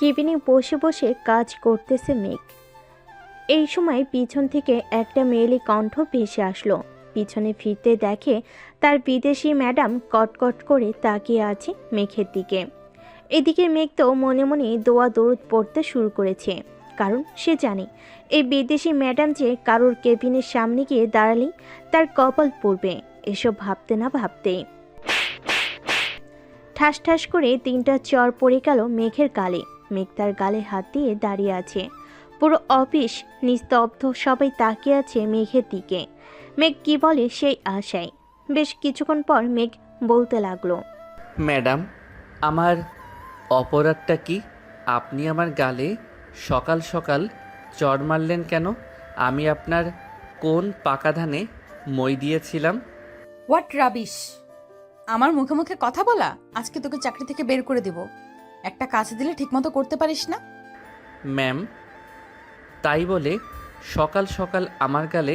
কেবিনে বসে বসে কাজ করতেছে মেঘ। এই সময় পিছন থেকে একটা মেয়েলি কণ্ঠ ভেসে আসলো। পিছনে ফিরতে দেখে তার বিদেশি ম্যাডাম কটকট করে তাকিয়ে আছে মেঘের দিকে। এদিকে মেঘ তো মনে মনে দোয়া দরুদ পড়তে শুরু করেছে, কারণ সে জানে এই বিদেশি ম্যাডাম যে কারোর কেবিনের সামনে গিয়ে দাঁড়ালেই তার কপাল পড়বে। এসব ভাবতে না ভাবতেই ঠাস ঠাস করে 3টা চর পড়ে গেল মেঘের গালে। মেঘ তার গালে হাত দিয়ে দাঁড়িয়ে আছে। পুরো অফিস নিস্তব্ধ, সবাই তাকিয়ে আছে মেঘের দিকে। মেঘ কি বলে সেই আশায়। বেশ কিছুক্ষণ পর মেঘ বলতে লাগলো, ম্যাডাম, আমার অপরাধটা কি? আপনি আমার গালে সকাল সকাল চড় মারলেন কেন? আমি আপনার কোন পাকা ধানে মই দিয়েছিলাম? What rubbish! আমার মুখে মুখে কথা বলা, আজকে তোকে চাকরি থেকে বের করে দিব। একটা কাজ দিলে ঠিকমতো করতে পারিস না। ম্যাম, তাই বলে সকাল সকাল আমার গালে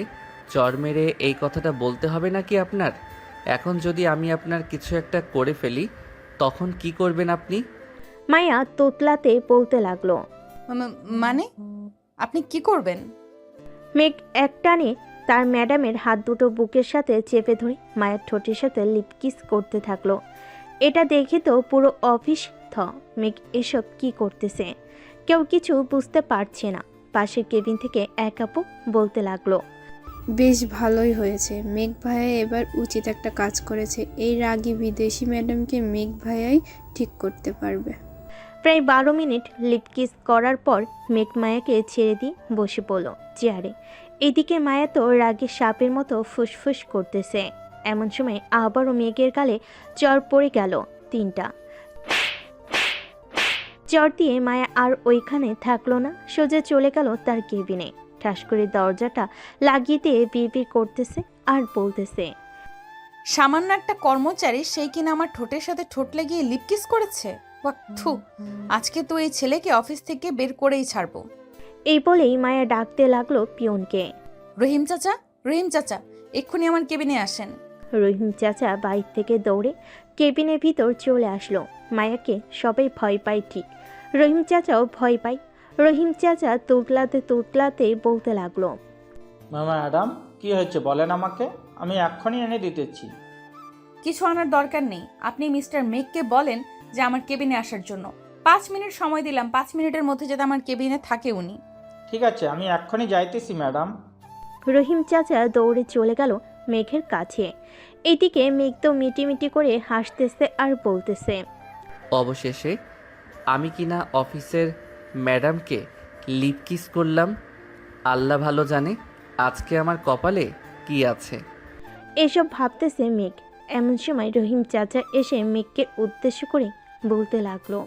চড় মেরে এই কথাটা বলতে হবে নাকি আপনার? এখন যদি আমি আপনার কিছু একটা করে ফেলি, তখন কি করবেন আপনি? মায়া তোতলাতে বলতে লাগলো। মানে আপনি কি করবেন? মেঘ একটানে তার ম্যাডামের হাত দুটো বুকের সাথে চেপে ধরে মায়ের ঠোঁটের সাথে লিপকিস করতে থাকলো। এটা দেখে তো পুরো অফিস থ। মেঘ এসব কি করতেছে? কেউ কিছু বুঝতে পারছে না। পাশের কেবিন থেকে এক আপু বলতে লাগলো, বেশ ভালোই হয়েছে, মেঘ ভাইয়া এবার উচিত একটা কাজ করেছে। এই রাগী বিদেশি ম্যাডামকে মেঘ ভাইয়াই ঠিক করতে পারবে। প্রায় 12 মিনিট লিপকিস করার পর মেঘ মায়াকে ছেড়ে দিয়ে বসে পড়ল চেয়ারে। এদিকে মায়া তো রাগে সাপের মতো ফুসফুস করতেছে। এমন সময় আবারও মেঘের গালে চড় পড়ে গেল 3টা। চড় দিয়ে মায়া আর ওইখানে থাকলো না, সোজা চলে গেল তার কেবিনে। ঠাস করে দরজাটা লাগিয়ে দিয়ে বিড়বিড় করতেছে আর বলতেছে, সামান্য একটা কর্মচারী, সেই কিনা আমার ঠোঁটের সাথে ঠোঁট লাগিয়ে লিপকিস করেছে। থু, আজকে তো এই ছেলেকে অফিস থেকে বের করেই ছাড়বো। এই বলেই মায়া ডাকতে লাগলো পিয়নকে। রহিম চাচা, রহিম চাচা, এক্ষুনি আমার কেবিনে আসেন। রহিম চাচা বাইর থেকে দৌড়ে কেবিনের ভিতর চলে আসলো। মায়াকে সবাই ভয় পায় ঠিক, রহিম চাচাও ভয় পায়। রহিম চাচা তুতলাতে বলতে লাগলো, ম্যাডাম, কি হয়েছে বলেন আমাকে, আমি এক্ষুনি এনে দিতেছি। কিছু আনার দরকার নেই, আপনি মিস্টার মেঘকে বলেন যে আমার কেবিনে আসার জন্য। 5 মিনিট সময় দিলাম, 5 মিনিটের মধ্যে যাতে আমার কেবিনে থাকে উনি। ঠিক আছে, আমি এক্ষুনি যাইতেছি ম্যাডাম। রহিম চাচা দৌড়ে চলে গেল মেঘের কাছে। এদিকে মেঘ তো মিটিমিটি করে হাসতেছে আর বলতেছে, অবশেষে আমি কিনা অফিসের ম্যাডামকে লিপকিস করলাম। আল্লাহ ভালো জানে আজকে আমার কপালে কি আছে। এসব ভাবতেছে মেঘ। এমন সময় রহিম চাচা এসে মেঘকে উদ্দেশ্য করে বলতে লাগলো,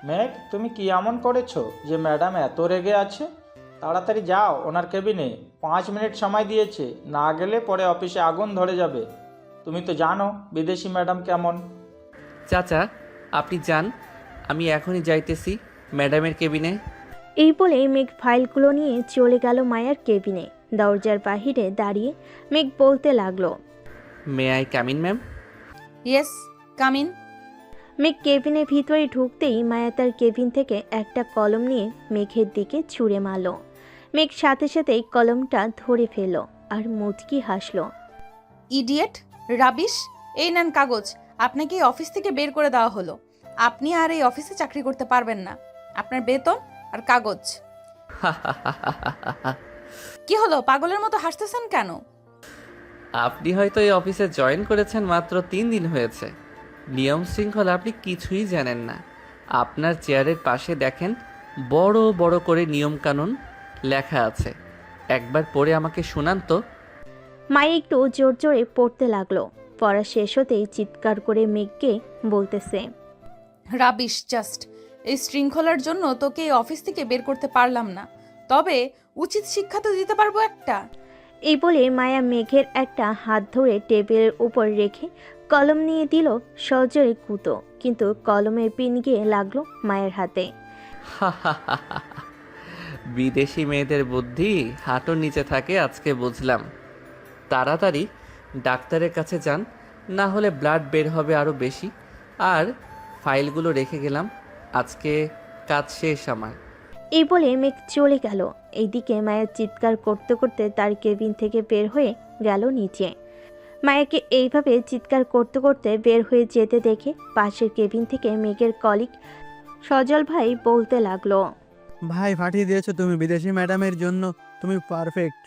মেঘ, তুমি কি এমন করেছো যে ম্যাডাম এত রেগে আছে? তাড়াতাড়ি যাও ওনার কেবিনে, 5 মিনিট সময় দিয়েছে, না গেলে পরে অফিসে আগুন ধরে যাবে। তুমি তো জানো বিদেশি ম্যাডাম কেমন। চাচা, আপনি যান, আমি এখনই যাইতেছি ম্যাডামের কেবিনে। এই বলে মেঘ ফাইলগুলো নিয়ে চলে গেল মায়ার কেবিনে। দরজার বাহিরে দাঁড়িয়ে মেঘ বলতে লাগলো, may I come in ma'am? Yes, come in. মেঘ কেবিনের ভিতরে ঢুকতেই মায়া তার কেবিন থেকে একটা কলম নিয়ে মেঘের দিকে ছুঁড়ে মারল। মেঘ সাথে সাথেই কলমটা ধরে ফেলল আর মুচকি হাসল। Idiot, rubbish! এই নেন কাগজ, আপনাকে এই অফিস থেকে বের করে দেওয়া হলো। আপনি আর এই অফিসে চাকরি করতে পারবেন না। আপনার বেতন আর কাগজ। কি হলো, পাগলের মতো হাসতেছেন কেন? আপনি হয়তো এই অফিসে জয়েন করেছেন মাত্র 3 দিন হয়েছে। নিয়ম শৃঙ্খলা আপনি কিছুই জানেন না। আপনার চেয়ারের পাশে দেখেন বড় বড় করে নিয়ম কানুন লেখা আছে, একবার পড়ে আমাকে শোনান তো। মায়া একটু জোর জোরে পড়তে লাগলো। পড়া শেষ হতেই চিৎকার করে মেঘকে বলতেছে, রাবিশ জাস্ট! এই শৃঙ্খলার জন্য তোকে এই অফিস থেকে বের করতে পারলাম না, তবে উচিত শিক্ষা তো দিতে পারবো একটা। এই বলে মায়া মেঘের একটা হাত ধরে টেবিলের উপর রেখে কলম নিয়ে দিল সজোরে কুতো, কিন্তু কলমের পিন গিয়ে লাগলো মায়ের হাতে। বিদেশি মেয়েদের বুদ্ধি হাঁটুর নিচে থাকে আজকে বুঝলাম। তাড়াতাড়ি ডাক্তারের কাছে যান, না হলে ব্লাড বের হবে আরও বেশি। আর ফাইলগুলো রেখে গেলাম, আজকে কাজ শেষ আমার। এই বলে মেঘ চলে গেল। এইদিকে মায়া চিৎকার করতে করতে তার কেবিন থেকে বের হয়ে গেল নিচে। মায়াকে এইভাবে চিৎকার করতে করতে বের হয়ে যেতে দেখে পাশের কেবিন থেকে মেঘের কলিগ সজল ভাই বলতে লাগলো, ভাই ফাটিয়ে দিয়েছো তুমি, বিদেশি ম্যাডামের জন্য তুমি পারফেক্ট।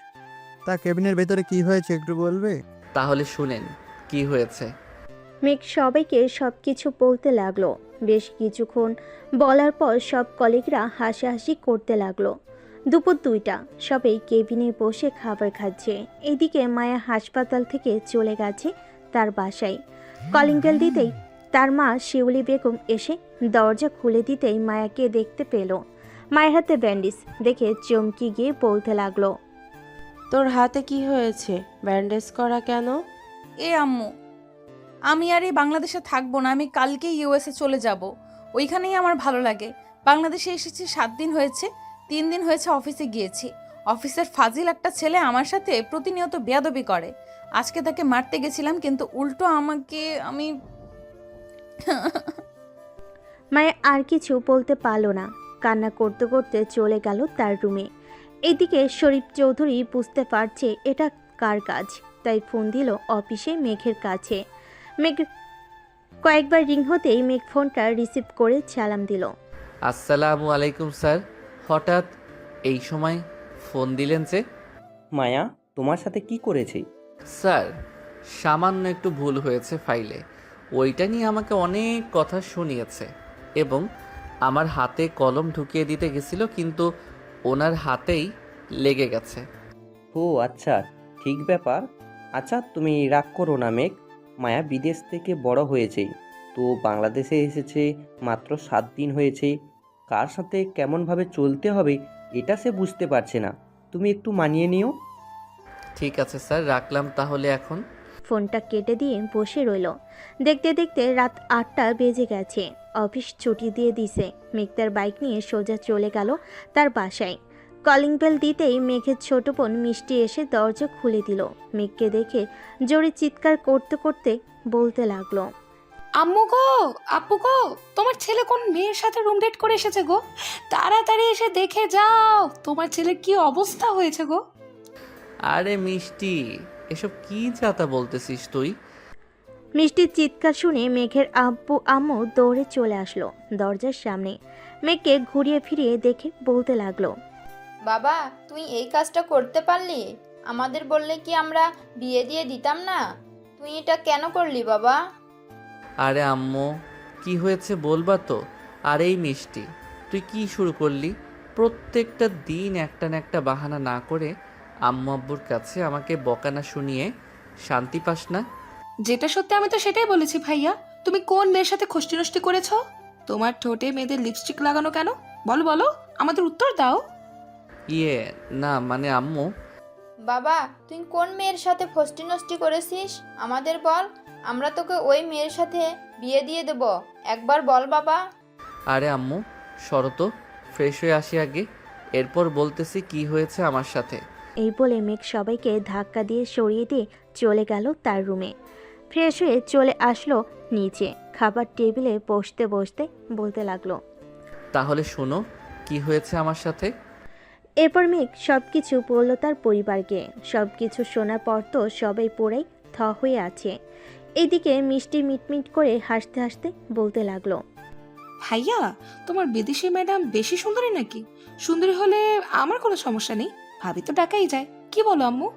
তা কেবিনের ভেতরে কি হয়েছে একটু বলবে? তাহলে শুনেন কি হয়েছে। মেঘ সবাইকে সব কিছু বলতে লাগলো। বেশ কিছুক্ষণ বলার পর সব কলিগরা হাসাহাসি করতে লাগলো। দুপুর 2টা, সবাই কেবিনে বসে খাবার খাচ্ছে। এদিকে মায়া হাসপাতাল থেকে চলে গেছে তার বাসায়। কলিং বেল দিতেই তার মা শিউলি বেগম এসে দরজা খুলে দিতেই মায়াকে দেখতে পেল। মায়ের হাতে ব্যান্ডেজ দেখে চমকে গিয়ে বলতে লাগলো, তোর হাতে কি হয়েছে? ব্যান্ডেজ করা কেন? আম্মু, আমি আর এই বাংলাদেশে থাকবো না, আমি কালকেই ইউএসএ চলে যাব। ওইখানেই আমার ভালো লাগে। বাংলাদেশে এসেছি 7 দিন হয়েছে, 3 দিন হয়েছে অফিসে গিয়েছি। অফিসের ফাজিল একটা ছেলে আমার সাথে প্রতিনিয়ত বেয়াদবি করে। আজকে তাকে মারতে গেছিলাম, কিন্তু উল্টো আমি মায়া আর কিছু বলতে পারল না, কান্না করতে করতে চলে গেল তার রুমে। এদিকে শরীফ চৌধুরী বুঝতে পারছে এটা কার কাজ, তাই ফোন দিল অফিসে মেঘের কাছে। মেঘ কয়েকবার রিং হতেই মেঘ ফোনটা রিসিভ করে সালাম দিল। আসসালামু আলাইকুম স্যার, হঠাৎ এই সময় ফোন দিলেন যে? মায়া তোমার সাথে কি করেছে? স্যার, সামান্য একটু ভুল হয়েছে ফাইলে, ওইটা নিয়ে আমাকে অনেক কথা শুনিয়েছে এবং আমার হাতে কলম ঢুকিয়ে দিতে গেছিল, কিন্তু ওনার হাতেই লেগে গেছে। ও আচ্ছা, ঠিক ব্যাপার। আচ্ছা তুমি রাগ করো না মেঘ, মায়া বিদেশ থেকে বড় হয়েছে, তো বাংলাদেশে এসেছে মাত্র 7 দিন হয়েছে। কার সাথে কেমনভাবে চলতে হবে এটা সে বুঝতে পারছে না, তুমি একটু মানিয়ে নিও। ঠিক আছে স্যার, রাখলাম তাহলে এখন। ফোনটা কেটে দিয়ে বসে রইল। দেখতে দেখতে রাত 8টা বেজে গেছে। অফিস ছুটি দিয়ে দিছে। মেঘ তার বাইক নিয়ে সোজা চলে গেল তার বাসায়। কলিং বেল দিতেই মেঘের ছোট বোন মিষ্টি এসে দরজা খুলে দিল। মেঘকে দেখে জোরে চিৎকার করতে করতে বলতে লাগলো, আম্মু গো, আপু গো, তোমার ছেলে কোন মেয়ের সাথে রুম ডেট করে এসেছে গো। তাড়াতাড়ি এসে দেখে যাও তোমার ছেলের কি অবস্থা হয়েছে গো। আরে মিষ্টি, এসব কি যাতা বলতেছিস তুই? মিষ্টির চিৎকার শুনে মেঘের আব্বু আম্মু দৌড়ে চলে আসলো দরজার সামনে। মেঘকে ঘুরিয়ে ফিরিয়ে দেখে বলতে লাগলো, বাবা তুই এই কাজটা করতে পারলি? আমাদের বললে কি আমরা বিয়ে দিয়ে দিতাম না? তুই এটা কেন করলি বাবা? আরে আম্মু, কি হয়েছে বলবা তো? আর এই মিষ্টি, তুই কি শুরু করলি? প্রত্যেকটা দিন একটা না একটা বাহানা না করে আম্মু আব্বুর কাছে আমাকে বকানা শুনিয়ে শান্তি পাস না? যেটা সত্যি আমি তো সেটাই বলেছি ভাইয়া। তুমি কোন মেয়ের সাথে খষ্টি নষ্টি করেছো? তোমার ঠোঁটে মেয়েদের লিপস্টিক লাগানো কেন? বলো বলো, আমাদের উত্তর দাও। না মানে আম্মু। বাবা তুই কোন মেয়ের সাথে ফষ্টি নষ্টি করেছিস আমাদের বল, আমরা তোকে ওই মেয়ের সাথে বিয়ে দিয়ে দেব। একবার বল বাবা। আরে আম্মু সরো তো, ফ্রেশ হয়ে আসি আগে, এরপর বলতেছি কি হয়েছে আমার সাথে। এই বলে মেঘ সবাইকে ধাক্কা দিয়ে সরিয়ে দিয়ে চলে গেল তার রুমে। ফ্রেশ হয়ে চলে আসলো নিচে। খাবার টেবিলে বসতে বসতে বলতে লাগলো, তাহলে শোনো কি হয়েছে আমার সাথে। এরপর মেঘ সব কিছু বলল তার পরিবারকে। সব কিছু শোনার পর তো সবাই পুরাই থ হয়ে আছে। এদিকে মিষ্টি মিটমিট করে হাসতে হাসতে বলতে লাগলো, ভাইয়া, তোমার বিদেশি ম্যাডাম বেশি সুন্দরী নাকি? সুন্দরী হলে আমার কোনো সমস্যা নেই, ভাবি তো ডাকাই যায়। কি বলো আম্মু?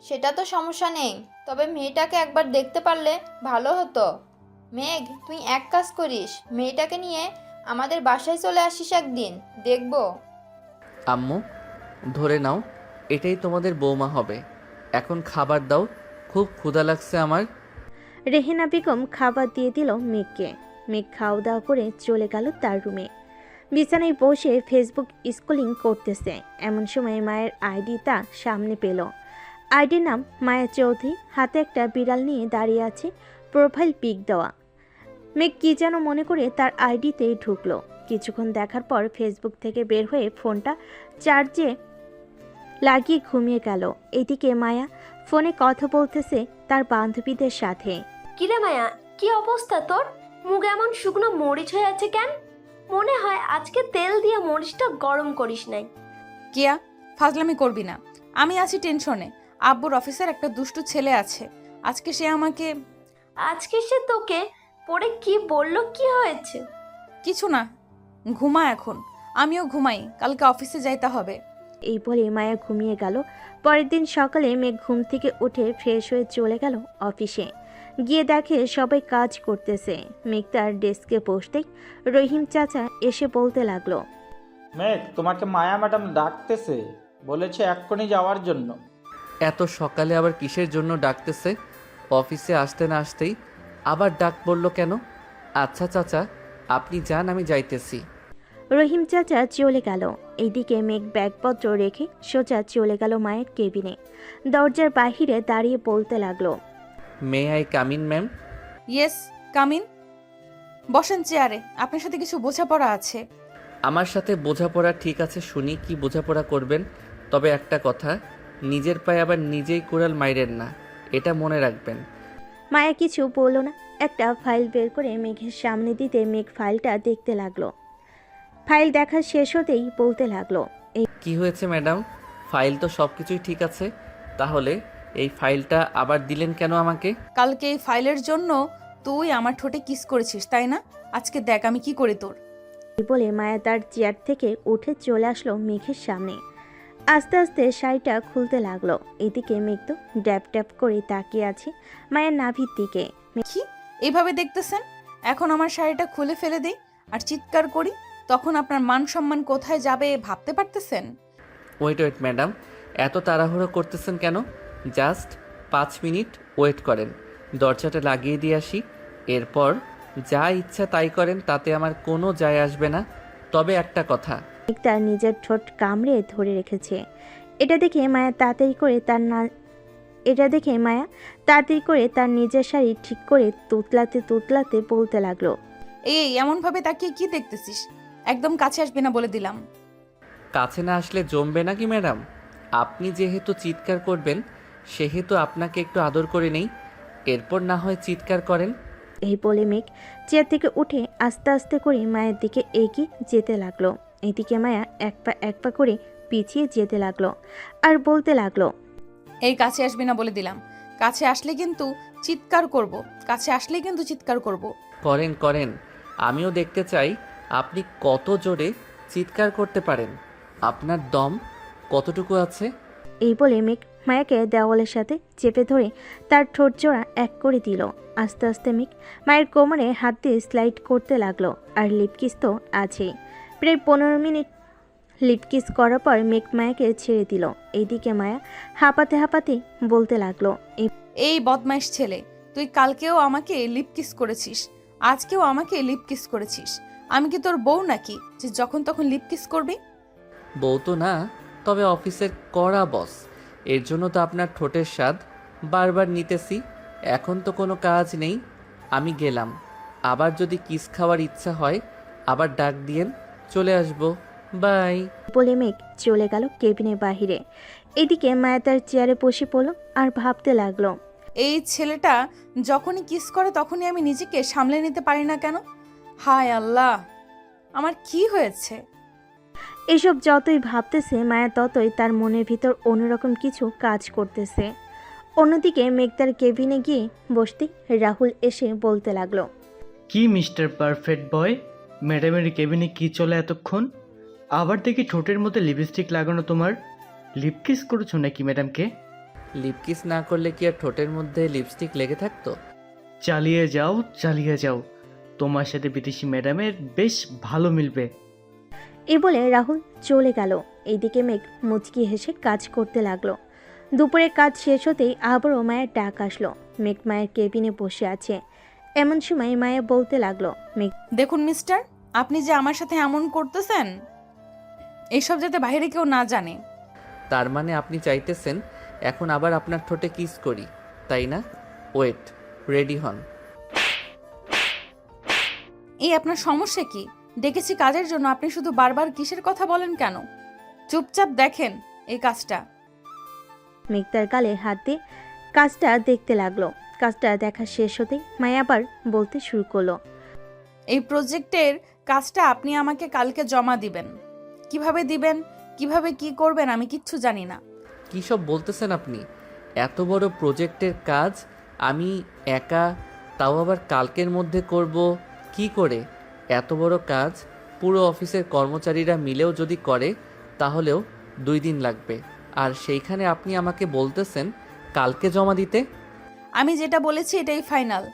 সেটা তো সমস্যা নেই, তবে মেয়েটাকে একবার দেখতে পারলে ভালো হতো। মেঘ তুই এক কাজ করিস, মেয়েটাকে নিয়ে আমাদের বাসায় চলে আসিস একদিন, দেখবো। আম্মু ধরে নাও, এটাই তোমাদের বৌমা হবে। এখন খাবার দাও, খুব ক্ষুধা লাগছে আমার। রেহেনা বেগম খাবার দিয়ে দিল মেঘকে। মেঘ খাওয়া দাওয়া করে চলে গেল তার রুমে। বিছানায় বসে ফেসবুক স্ক্রলিং করতেছে। এমন সময় মায়ের আইডি তা সামনে পেল। আইডির নাম মায়া চৌধুরী, হাতে একটা বিড়াল নিয়ে দাঁড়িয়ে আছে, প্রোফাইল পিক দেওয়া। মেঘ কি যেন মনে করে তার আইডিতে ঢুকলো। কিছুক্ষণ দেখার পর ফেসবুক থেকে বের হয়ে ফোনটা চার্জে লাগিয়ে ঘুমিয়ে গেল। এদিকে মায়া ফোনে কথা বলতেছে তার বান্ধবীদের সাথে। কিরে মায়া, কি অবস্থা তোর? মুখ এমন শুকনো মরিচ হয়ে আছে কেন? মনে হয় আজকে তেল দিয়ে মরিচটা গরম করিস নাই। কিয়া, ফাজলামি করবি না। আমি আছি টেনশনে। আব্বুর অফিসের একটা দুষ্টু ছেলে আছে, আজকে সে আমাকে। আজকে সে তোকে পড়ে কি বললো, কি হয়েছে? কিছু না, ঘুমা এখন। আমিও ঘুমাই, কালকে অফিসে যাইতে হবে। এই বলে মায়া ঘুমিয়ে গেল। পরের দিন সকালে মেঘ ঘুম থেকে উঠে ফ্রেশ হয়ে চলে গেল অফিসে। গিয়ে দেখে সবাই কাজ করতেছে। মেঘ তার ডেস্কে বসতেই রহিম চাচা এসে বলতে লাগলো, মেঘ, তোমাকে মায়া ম্যাডাম ডাকতেছে, বলেছে এক্ষুনি যাওয়ার জন্য। এত সকালে আবার কিসের জন্য ডাকতেছে? অফিসে আসতে না আসতেই আবার ডাক পড়লো কেন? আচ্ছা চাচা, আপনি যান, আমি যাইতেছি। রহিম চাচা চলে গেল। এইদিকে মেঘ ব্যাগপত্র রেখে সোজা চলে গেল মায়ের কেবিনে। দরজার বাহিরে দাঁড়িয়ে বলতে লাগলো, may I come in ma'am? Yes, come in. বসেন চেয়ারে, আপনার সাথে কিছু বোঝাপড়া আছে। আমার সাথে বোঝাপড়া ঠিক আছে, শুনি কি বোঝাপড়া করবেন। তবে একটা কথা, নিজের পায়ে আবার নিজেই কুড়াল মাইরেন না, এটা মনে রাখবেন। মায়া কিছু বলল না। একটা ফাইল বের করে মেঘের সামনে দিতে মেঘ ফাইলটা দেখতে লাগলো। ফাইল দেখা শেষ হতেই বলতে লাগলো, কি হয়েছে ম্যাডাম? ফাইল তো সব কিছুই ঠিক আছে, তাহলে এই ফাইলটা আবার দিলেন কেন আমাকে? কালকে এই ফাইলের জন্য তুই আমার ঠোঁটে কিস করেছিস, তাই না? আজকে দেখ আমি কি করি তোর। এই বলে মায়া তার চেয়ার থেকে উঠে চলে আসলো মেঘের সামনে। আস্তে আস্তে শাড়িটা খুলতে লাগলো। এদিকে মেঘ তো ড্যাপ ড্যাপ করে তাকিয়ে আছে মায়ের নাভির দিকে। কি এইভাবে দেখতেছেন? এখন আমার শাড়িটা খুলে ফেলে দিই আর চিৎকার করি, তখন আপনার মান সম্মান কোথায় যাবে ভাবতে পারতেছেন? ওয়েট ওয়েট ম্যাডাম, এত তাড়াহুড়ো করতেছেন কেন? জাস্ট 5 মিনিট ওয়েট করেন, দরজাটা লাগিয়ে দিয়ে আসি, এরপর যা ইচ্ছা তাই করেন, তাতে আমার কোনো যায় আসবে না। তবে একটা কথা, মেঘ তার নিজের ঠোঁট কামড়ে ধরে রেখেছে। এটা দেখে মায়া তাড়াতাড়ি করে তার নিজের শাড়ি ঠিক করে তুতলাতে বলতে লাগলো, এই এমনভাবে তাকিয়ে কি দেখতেছিস? একদম কাছে আসবি না বলে দিলাম। কাছে না আসলে জমবে নাকি ম্যাডাম? আপনি যেহেতু চিৎকার করবেন, সেহেতু আপনাকে একটু আদর করে নেই, এরপর না হয় চিৎকার করেন। এই বলে মেঘ চেয়ার থেকে উঠে আস্তে আস্তে করে মায়ের দিকে এগিয়ে যেতে লাগলো। এদিকে মায়া এক পা করে পিছিয়ে যেতে লাগলো আর বলতে লাগলো, এই কাছে আসবি না বলে দিলাম। কাছে আসলে কিন্তু চিৎকার করব। করেন করেন, আমিও দেখতে চাই আপনি কত জোরে চিৎকার করতে পারেন, আপনার দম কতটুকু আছে। এই বলে মেঘ মায়াকে দেওয়ালের সাথে চেপে ধরে তার ঠোঁট জোড়া এক করে দিল। আস্তে আস্তে মেঘ মায়ের কোমরে হাত দিয়ে স্লাইড করতে লাগলো। আর লিপকিস তো আছেই। প্রায় 15 মিনিট লিপকিস করার পর মেঘ মায়াকে ছেড়ে দিল। এইদিকে মায়া হাঁপাতে বলতে লাগলো, এই বদমাইশ ছেলে, তুই কালকেও আমাকে লিপ কিস করেছিস, আজকেও আমাকে লিপ কিস করেছিস। আমি কি তোর বউ নাকি যে যখন তখন লিপ কিস করবি? বউ তো না, তবে অফিসের কড়া বস, এর জন্য তো আপনার ঠোঁটের স্বাদ বারবার নিতেছি। এখন তো কোনো কাজ নেই, আমি গেলাম। আবার যদি কিস খাওয়ার ইচ্ছা হয় আবার ডাক দিয়েন, চলে আসবো। বাই। বলে মেঘ চলে গেল কেবিনের বাহিরে। এদিকে মায়া তার চেয়ারে বসে পড়ল আর ভাবতে লাগলো, এই ছেলেটা যখনই কিস করে তখনই আমি নিজেকে সামলে নিতে পারি না কেন? হায় আল্লাহ, আমার কি হয়েছে? এসব যতই ভাবতেছে মায়া ততই তার মনের ভিতর অন্যরকম কিছু কাজ করতেছে। অন্যদিকে মেঘ তার কেবিনে গিয়ে বসতে রাহুল এসে বলতে লাগলো, কি মিস্টার পারফেক্ট বয়, ম্যাডামের কেবিনে কি চলে এতক্ষণ? আবার দেখি ঠোঁটের মধ্যে লিপস্টিক লাগানো, তোমার লিপ কিস করেছো নাকি ম্যাডামকে? লিপকিস না করলে কি আর ঠোঁটের মধ্যে লিপস্টিক লেগে থাকতো? চালিয়ে যাও, তোমার সাথে বিদেশি ম্যাডামের বেশ ভালো মিলবে। এ বলে রাহুল চলে গেল। এইদিকে মেঘ মুচকি হেসে কাজ করতে লাগলো। দুপুরের কাজ শেষ হতেই আবারও মায়ের ডাক আসলো। মেঘ মায়ের কেবিনে বসে আছে। এমন সময় মায়া বলতে লাগলো, মেঘ, দেখুন মিস্টার, আপনি যে আমার সাথে এমন করতেছেন, এইসব যাতে বাইরে কেউ না জানে। তার মানে আপনি চাইতেছেন এখন আবার আপনার ঠোঁটে কিস করি, তাই না? ওয়েট, রেডি হন। এই আপনার সমস্যা কি? ডেকেছি কাজের জন্য, আপনি শুধু বারবার কিসের কথা বলেন কেন? চুপচাপ দেখেন এই কাজটা। মেঘ তার গালে হাত দিয়ে কাজটা দেখতে লাগলো। কাজটা দেখা শেষ হতেই মায়া আবার বলতে শুরু করলো, এই প্রজেক্টের কাজটা আপনি আমাকে কালকে জমা দিবেন। কিভাবে দিবেন, কিভাবে কি করবেন আমি কিচ্ছু জানি না। কী সব বলতেছেন আপনি? এত বড় প্রজেক্টের কাজ আমি একা, তাও আবার কালকের মধ্যে করব কি করে? এত বড় কাজ পুরো অফিসের কর্মচারীরা মিলেও যদি করে তাহলেও 2 দিন লাগবে, আর সেইখানে আপনি আমাকে বলতেছেন কালকে জমা দিতে। আমি যেটা বলেছি এটাই ফাইনাল।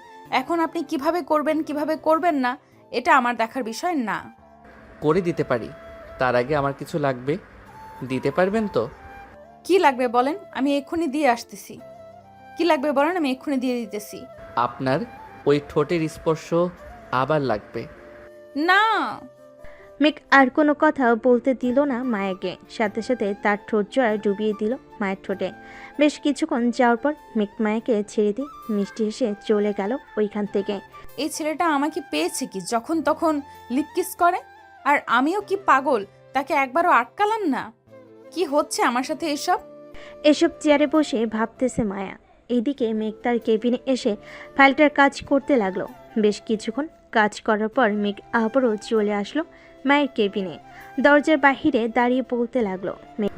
এখন আপনি কিভাবে করবেন কিভাবে করবেন না এটা আমার দেখার বিষয় না। করে দিতে পারি, তার আগে আমার কিছু লাগবে। দিতে পারবেন তো? কি লাগবে বলেন, আমি এক্ষুনি দিয়ে আসতেছি। কি লাগবে বলেন, আমি এক্ষুনি দিয়ে দিতেছি। আপনার ওই ঠোঁটের স্পর্শ আবার লাগবে। না। মেঘ আর কোনো কথা বলতে দিল না মায়াকে, সাথে সাথে তার ঠোঁট জোড়া ডুবিয়ে দিল মায়ের ঠোঁটে। বেশ কিছুক্ষণ যাওয়ার পর মেঘ মায়াকে ছেড়ে দিয়ে মিষ্টি হেসে চলে গেল ওইখান থেকে। এই ছেলেটা আমাকে পেয়েছে কি যখন তখন লিপ কিস করে, আর আমিও কি পাগল তাকে একবারও আটকালাম না? কি হচ্ছে আমার সাথে এসব? এসব চেয়ারে বসে ভাবতেছে মায়া। এইদিকে মেঘ তার কেবিনে এসে ফাইলটার কাজ করতে লাগলো। বেশ কিছুক্ষণ কাজ করার পর মেঘ আবারও চলে আসলো মায়ের কেবিনে। দরজার বাহিরে দাঁড়িয়ে বলতে লাগলো,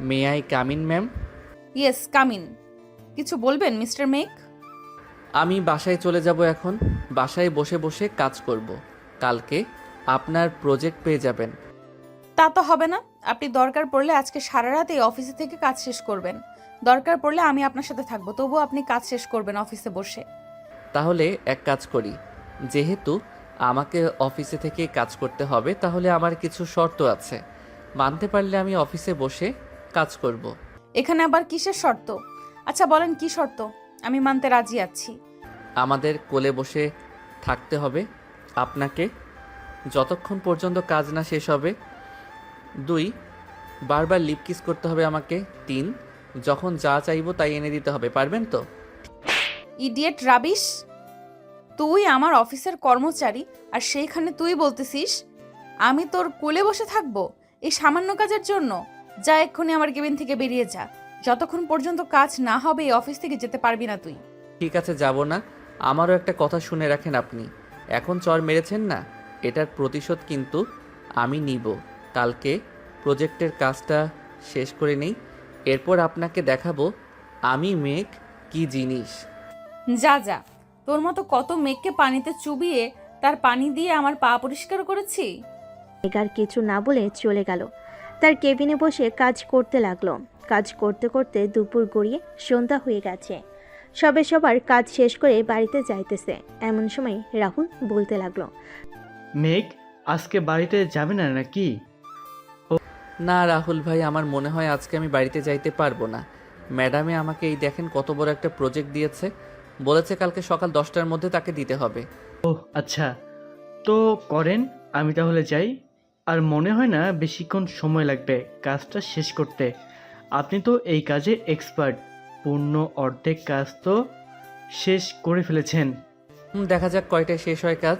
may I come in ma'am? Yes, come in. কিছু বলবেন মিস্টার মেঘ? আমি বাসায় চলে যাব এখন। বাসায় বসে বসে কাজ করব। কালকে আপনার প্রজেক্ট পেয়ে যাবেন। তা তো হবে না। আপনি দরকার পড়লে আজকে সারা রাত এই অফিসে থেকে কাজ শেষ করবেন। দরকার পড়লে আমি আপনার সাথে থাকবো, তবুও আপনি কাজ শেষ করবেন অফিসে বসে। তাহলে এক কাজ করি, যেহেতু আমাকে অফিসে থেকে কাজ করতে হবে তাহলে আমার কিছু শর্ত আছে। মানতে পারলে আমি অফিসে বসে কাজ করব। এখানে আবার কিসের শর্ত? আচ্ছা বলেন কি শর্ত, আমি মানতে রাজি আছি। আমাদের কোলে বসে থাকতে হবে আপনাকে যতক্ষণ পর্যন্ত কাজ না শেষ হবে। 2, বারবার লিপ কিস করতে হবে আমাকে। 3, যখন যা চাইবো তাই এনে দিতে হবে। পারবেন তো? Idiot rubbish! তুই আমার অফিসের কর্মচারী আর সেইখানে তুই বলতেছিস আমি তোর কোলে বসে থাকবো এই সামান্য কাজের জন্য? যা এক্ষুনি আমার কেবিন থেকে বেরিয়ে যা। যতক্ষণ পর্যন্ত কাজ না হবে এই অফিস থেকে যেতে পারবি না তুই। ঠিক আছে, যাব না। আমারও একটা কথা শুনে রাখেন, আপনি এখন চর মেরেছেন না, এটার প্রতিশোধ কিন্তু আমি নিব। কালকে প্রজেক্টের কাজটা শেষ করে নেই, এরপর আপনাকে দেখাবো আমি মেঘ কি জিনিস। যা যা, তোর মতো কত মেঘকে পানিতে চুবিয়ে তার পানি দিয়ে আমার পা পরিষ্কার করেছি। মেঘ আর কিছু না বলে চলে গেল। তার কেবিনে বসে কাজ করতে লাগলো। কাজ করতে করতে দুপুর গড়িয়ে সন্ধ্যা হয়ে গেছে। সবে সবার কাজ শেষ করে বাড়িতে যাইতেছে। এমন সময় রাহুল বলতে লাগলো, মেঘ আজকে বাড়িতে যাবে না নাকি? না রাহুল ভাই, আমার মনে হয় আজকে আমি বাড়িতে যাইতে পারবো না। ম্যাডামে আমাকে এই দেখেন কত বড় একটা প্রজেক্ট দিয়েছে, বলেছে কালকে সকাল 10টার মধ্যে তাকে দিতে হবে। ওহ আচ্ছা, তো করেন, আমি তাহলে যাই। আর মনে হয় না বেশিক্ষণ সময় লাগবে কাজটা শেষ করতে। আপনি তো এই কাজে এক্সপার্ট, পূর্ণ অর্ধেক কাজ তো শেষ করে ফেলেছেন। দেখা যাক কয়টায় শেষ হয় কাজ।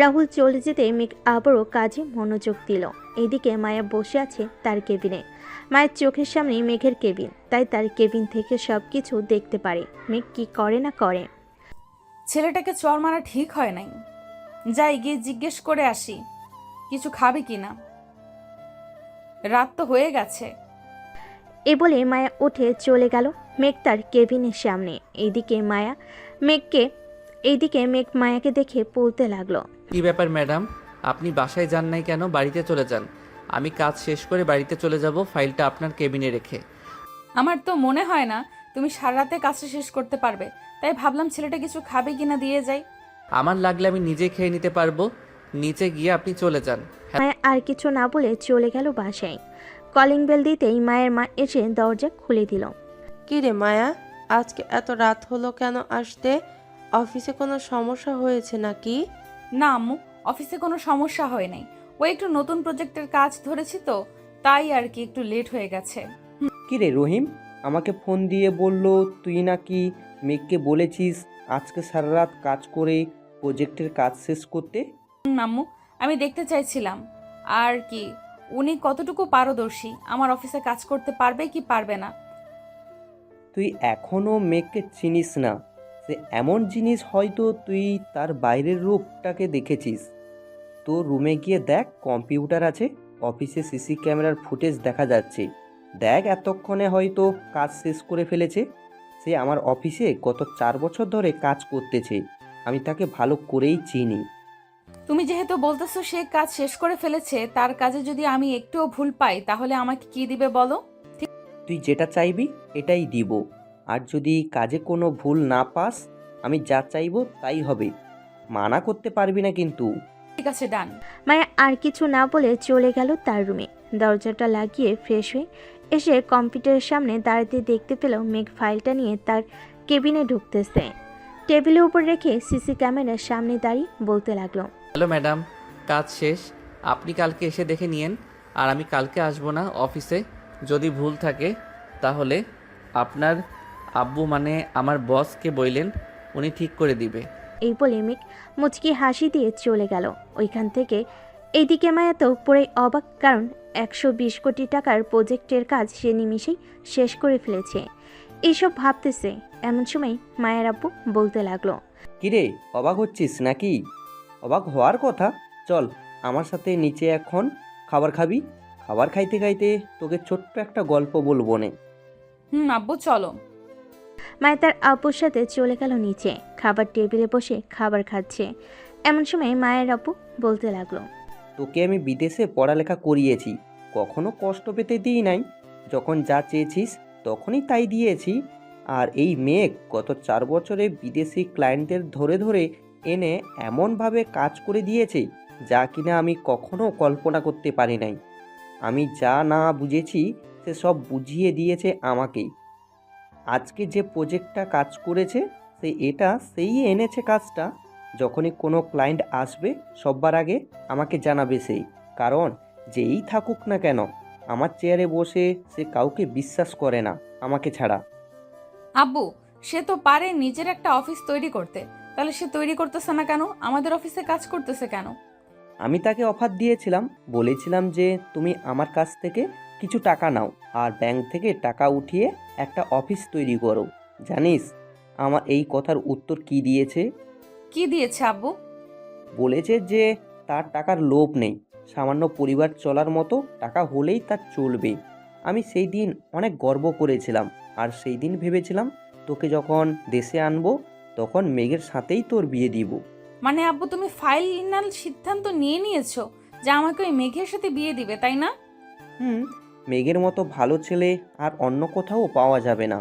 রাহুল চলে যেতে মেঘ আবারও কাজে মনোযোগ দিল। এদিকে মায়া বসে আছে তার কেবিনে। মায়ের চোখের সামনে মেঘের কেবিন, তাই তার কেবিন থেকে সব কিছু দেখতে পারে মেঘ কি করে না করে। ছেলেটাকে চর মারা ঠিক হয় নাই। যাই গিয়ে জিজ্ঞেস করে আসি কিছু খাবে কিনা, রাত তো হয়ে গেছে। এ বলে মায়া উঠে চলে গেল মেঘ তার কেবিনের সামনে। এইদিকে মেঘ মায়াকে দেখে বলতে লাগলো, কি ব্যাপার ম্যাডাম, আপনি বাসায় যান নাই কেন? বাড়িতে চলে যান। আমি কাজ শেষ করে বাড়িতে চলে যাব, ফাইলটা আপনার কেবিনে রেখে। আমার তো মনে হয় না তুমি সারা রাতে কাজটা শেষ করতে পারবে, তাই ভাবলাম ছেলেটা কিছু খাবে কিনা দিয়ে যাই। আমার লাগলে আমি নিজে খেয়ে নিতে পারবো। নিচে গিয়ে আপনি চলে যান। মায়া আর কিছু না বলে চলে গেল বাসায়। কলিং বেল দিতেই মায়ের মা এসে দরজা খুলে দিল। কি রে মায়া, আজকে এত রাত হলো কেন আসতে? অফিসে কোনো সমস্যা হয়েছে নাকি? না আম্মু, অফিসে কোনো সমস্যা হয় নাই। ও একটু নতুন প্রজেক্টের কাজ ধরেছি তো, তাই আর কি একটু লেট হয়ে গেছে। কি রে রহিম, আমাকে ফোন দিয়ে বলল তুই নাকি মেঘকে বলেছিস আজকে সারা রাত কাজ করে প্রজেক্টের কাজ শেষ করতে। আম্মু, আমি দেখতে চাইছিলাম আর কি উনি কতটুকু পারদর্শী, আমার অফিসে কাজ করতে পারবে কি পারবে না। তুই এখনও মেঘকে চিনিস না। সে এমন জিনিস হয়তো তুই তার বাইরের রূপটাকে দেখেছিস। তোর রুমে গিয়ে দেখ, কম্পিউটার আছে, অফিসে সিসি ক্যামেরার ফুটেজ দেখা যাচ্ছে। দেখ, এতক্ষণে হয়তো কাজ শেষ করে ফেলেছে। সে আমার অফিসে গত 4 বছর ধরে কাজ করতেছে, আমি তাকে ভালো করেই চিনি। তুমি যেহেতু বলতেছো সে কাজ শেষ করে ফেলেছে, তার কাজে যদি আমি একটুও ভুল পাই তাহলে আমাকে কি দিবে বলো? তুই যেটা চাইবি এটাই দিব, আর যদি কাজে কোনো ভুল না পাস আমি যা চাইবো তাই হবে, মানা করতে পারবি না কিন্তু। ঠিক আছে, ডান। মায়া আর কিছু না বলে চলে গেল তার রুমে। দরজাটা লাগিয়ে ফ্রেশ হয়ে এসে কম্পিউটারের সামনে দাঁড়াতে দেখতে পেল মেঘ ফাইলটা নিয়ে তার কেবিনে ঢুকতেছে। টেবিলের উপর রেখে সিসি ক্যামেরার সামনে দাঁড়িয়ে বলতে লাগলো, হ্যালো ম্যাডাম, কাজ শেষ। আপনি কালকে এসে দেখে নিয়েন। আর আমি কালকে আসবো না অফিসে। যদি ভুল থাকে তাহলে আপনার আব্বু মানে আমার বসকে বললেন, উনি ঠিক করে দিবে। এই বলে মেঘ মুচকি হাসি দিয়ে চলে গেল ওইখান থেকে। এইদিকে মায়া তো পুরো অবাক, কারণ 120 কোটি টাকার প্রজেক্টের কাজ সে নিমিষেই শেষ করে ফেলেছে। এইসব ভাবতেছে এমন সময় মায়ের আব্বু বলতে লাগলো, কিরে, অবাক হচ্ছিস নাকি? অবাক হওয়ার কথা। চল আমার সাথে নিচে, এখন খাবার খাবি। খাবার খাইতে খাইতে তোকে ছোট্ট একটা গল্প বলবো নে। আব্বু চলো। মায়া তার আব্বুর সাথে চলে গেল নিচে, খাবার টেবিলে বসে খাবার খাচ্ছে। এমন সময় মায়ের আব্বু বলতে লাগলো, তোকে আমি বিদেশে পড়ালেখা করিয়েছি, কখনো কষ্ট পেতে দিই নাই। যখন যা চেয়েছিস তখনই তাই দিয়েছি। আর এই মেঘ গত 4 বছরে বিদেশি ক্লায়েন্টদের ধরে ধরে এনে এমনভাবে কাজ করে দিয়েছে যা কিনা আমি কখনো কল্পনা করতে পারি নাই। আমি যা না বুঝেছি সে সব বুঝিয়ে দিয়েছে আমাকেই। আজকে যে প্রজেক্টটা কাজ করেছে সেই এনেছে কাজটা। যখনই কোনো ক্লায়েন্ট আসবে সবার আগে আমাকে জানাবে সেই, কারণ যেই থাকুক না কেন আমার চেয়ারে বসে সে কাউকে বিশ্বাস করে না আমাকে ছাড়া। আব্বু, সে তো পারে নিজের একটা অফিস তৈরি করতে, তাহলে সে তৈরি করতেছে না কেন? আমাদের অফিসে কাজ করতেছে কেন? আমি তাকে অফার দিয়েছিলাম, বলেছিলাম যে তুমি আমার কাছ থেকে কিছু টাকা নাও আর ব্যাংক থেকে টাকা উঠিয়ে একটা অফিস তৈরি করো। জানিস আমার এই কথার উত্তর কি দিয়েছে? কি দিয়েছে আব্বু? বলেছে যে তার টাকার লোভ নেই, সামান্য পরিবার চলার মতো টাকা হলেই তার চলবে। আমি সেই দিন অনেক গর্ব করেছিলাম, আর সেই দিন ভেবেছিলাম তোকে যখন দেশে আনবো তখন মেঘের সাথেই তোর বিয়ে দিব। মানে আব্বু, তুমি ফাইনাল সিদ্ধান্ত নিয়ে নিয়েছো যে আমাকে ওই মেঘের সাথে বিয়ে দিবে, তাই না? মেঘের মতো ভালো ছেলে আর অন্য কোথাও পাওয়া যাবে না।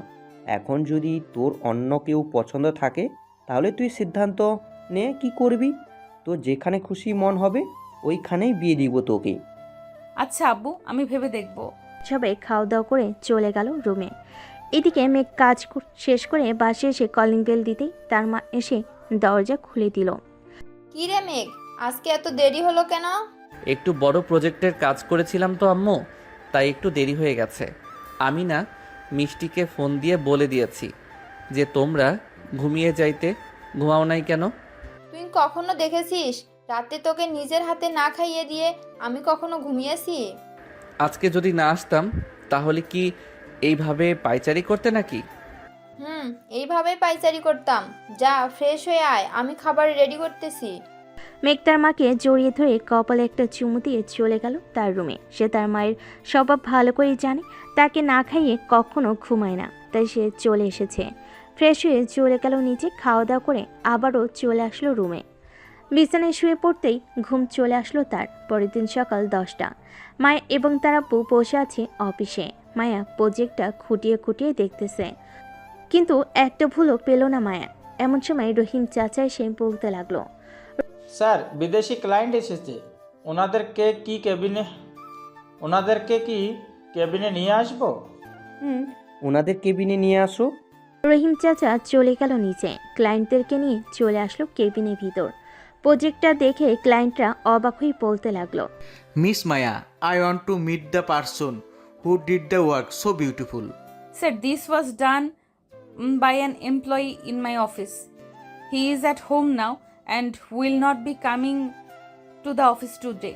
এখন যদি তোর অন্য কেউ পছন্দ থাকে তাহলে তুই সিদ্ধান্ত নে কি করবি। তো যেখানে খুশি মন হবে ওইখানেই বিয়ে দিব তোকে। আচ্ছা আব্বু, আমি ভেবে দেখবো। সবাই খাওয়া দাওয়া করে চলে গেল রুমে। এদিকে মেঘ কাজ শেষ করে বাসে এসে কলিং বেল দিতেই তার মা এসে দরজা খুলে দিল। কি রে মেঘ, আজকে এত দেরি হলো কেন? একটু বড় প্রজেক্টের কাজ করেছিলাম তো আম্মু, তাই একটু দেরি হয়ে গেছে। আমি না মিষ্টিকে ফোন দিয়ে বলে দিয়েছি যে তোমরা ঘুমিয়ে যাইতে, ঘুমাও নাই কেন? তুই কখনো দেখেছিস রাতে তোকে নিজের হাতে না খাইয়ে দিয়ে আমি কখনো ঘুমিয়েছি? আজকে যদি না আসতাম তাহলে কি এইভাবে পায়চারি করতে নাকি? এইভাবেই পাইচারি করতাম। যা ফ্রেশ হয়ে আয়, আমি খাবার রেডি করতেছি। মেঘ তার মাকে জড়িয়ে ধরে কপালে একটা চুমু দিয়ে চলে গেল তার রুমে। সে তার মায়ের স্বভাব ভালো করেই জানে, তাকে না খাইয়ে কখনো ঘুমায় না, তাই সে চলে এসেছে। ফ্রেশ হয়ে চলে গেল নিচে, খাওয়া দাওয়া করে আবারও চলে আসলো রুমে। বিছানায় শুয়ে পড়তেই ঘুম চলে আসলো তার। পরের দিন সকাল 10টা। মায়া এবং তার আব্বু বসে আছে অফিসে। মায়া প্রজেক্টটা খুঁটিয়ে খুঁটিয়ে দেখতেছে, কিন্তু একটা ভুলও পেল না মায়া। এমন সময় রহিম চাচা এসে বলতে লাগলো, স্যার, বিদেশি ক্লায়েন্ট এসেছে, ওনাদেরকে কি কেবিনে নিয়ে আসবো? ওনাদের কেবিনে নিয়ে আসো। রহিম চাচা চলে গেল নিচে, ক্লায়েন্টদেরকে নিয়ে চলে আসলো কেবিনের ভিতর। প্রজেক্টটা দেখে ক্লায়েন্টরা অবাক হয়ে বলতে লাগলো, Miss Maya, I want to meet the person who did the work so beautiful. Sir, this was done by an employee in my office. He is at home now and will not be coming to the office today.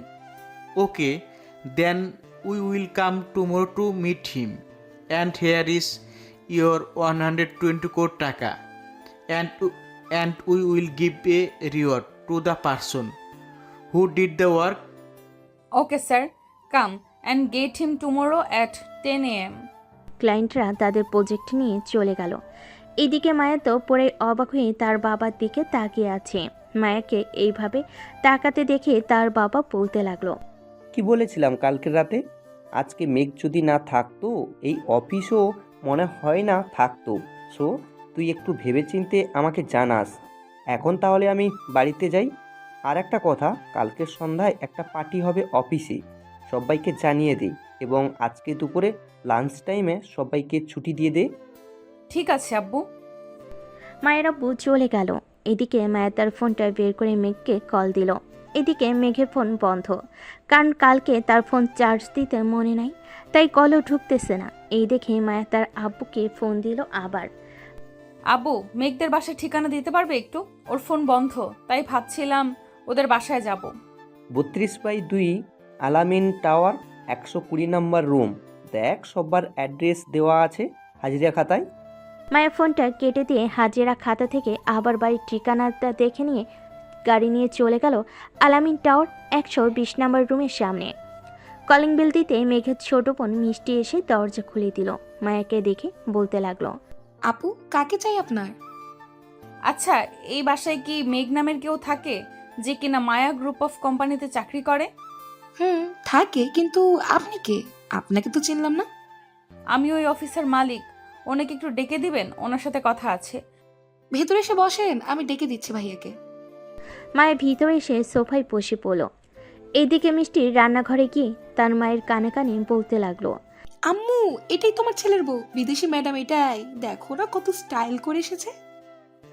Okay, then we will come tomorrow to meet him. And here is your 120 crore taka. And we will give a reward to the person who did the work. Okay sir, come and get him tomorrow at 10 AM। ক্লায়েন্টরা তাদের project নিয়ে চলে গেল। এদিকে মায়া তো পরে অবাক হয়ে তার বাবার দিকে তাকিয়ে আছে। মায়াকে এইভাবে তাকাতে দেখে তার বাবা বলতে লাগলো, কি বলেছিলাম কালকের রাতে? আজকে মেঘ যদি না থাকতো এই অফিসও মনে হয় না থাকতো। সো তুই একটু ভেবেচিন্তে আমাকে জানাস। এখন তাহলে আমি বাড়িতে যাই। আর একটা কথা, কালকের সন্ধ্যায় একটা পার্টি হবে অফিসে, সবাইকে জানিয়ে দে এবং আজকে দুপুরে লাঞ্চ টাইমে সবাইকে ছুটি দিয়ে দে। ঠিক আছে আব্বু। মায়ের আব্বু চলে গেল। এদিকে মায়া তার ফোনটা বের করে মেঘকে কল দিল। এদিকে মেঘের ফোন বন্ধ, কারণ কালকে তার ফোন চার্জ দিতে মনে নাই, তাই কলও ঢুকতেছে না। এই দেখে মায়া তার আব্বুকে ফোন দিল আবার। আব্বু, মেঘদের বাসায় ঠিকানা দিতে পারবে একটু? ওর ফোন বন্ধ, তাই ভাবছিলাম ওদের বাসায় যাব। 32/2 আলামিন টাওয়ার, 120 নম্বর রুম। দেখ সবার অ্যাড্রেস দেওয়া আছে হাজিরা খাতায়। মায়া ফোনটা কেটে দিয়ে হাজিরা খাতা থেকে আবার বাড়ির ঠিকানাটা দেখে নিয়ে গাড়ি নিয়ে চলে গেল আলামিন টাওয়ার 120 নম্বর রুমের সামনে। কলিং বেল দিতে মেঘের ছোট বোন মিষ্টি এসে দরজা খুলে দিল। মায়াকে দেখে বলতে লাগলো, আপু, কাকে চাই আপনার? আচ্ছা, এই বাসায় কি মেঘ নামের কেউ থাকে যে কিনা মায়া গ্রুপ অফ কোম্পানিতে চাকরি করে? থাকে, কিন্তু আপনি কে? আপনাকে তো চিনলাম না। আমি ওই অফিসের মালিক। ওনাকে একটু ডেকে দিবেন, ওনার সাথে কথা আছে। ভেতরে এসে বসেন, আমি ডেকে দিচ্ছি ভাইয়াকে। মায়ের ভিতরে এসে সোফায় বসে পড়ল। এদিকে মিষ্টি রান্নাঘরে গিয়ে তার মায়ের কানে কানে বলতে লাগলো, আম্মু, এটাই তোমার ছেলের বউ, বিদেশি ম্যাডাম। এটাই দেখো না কত স্টাইল করে এসেছে।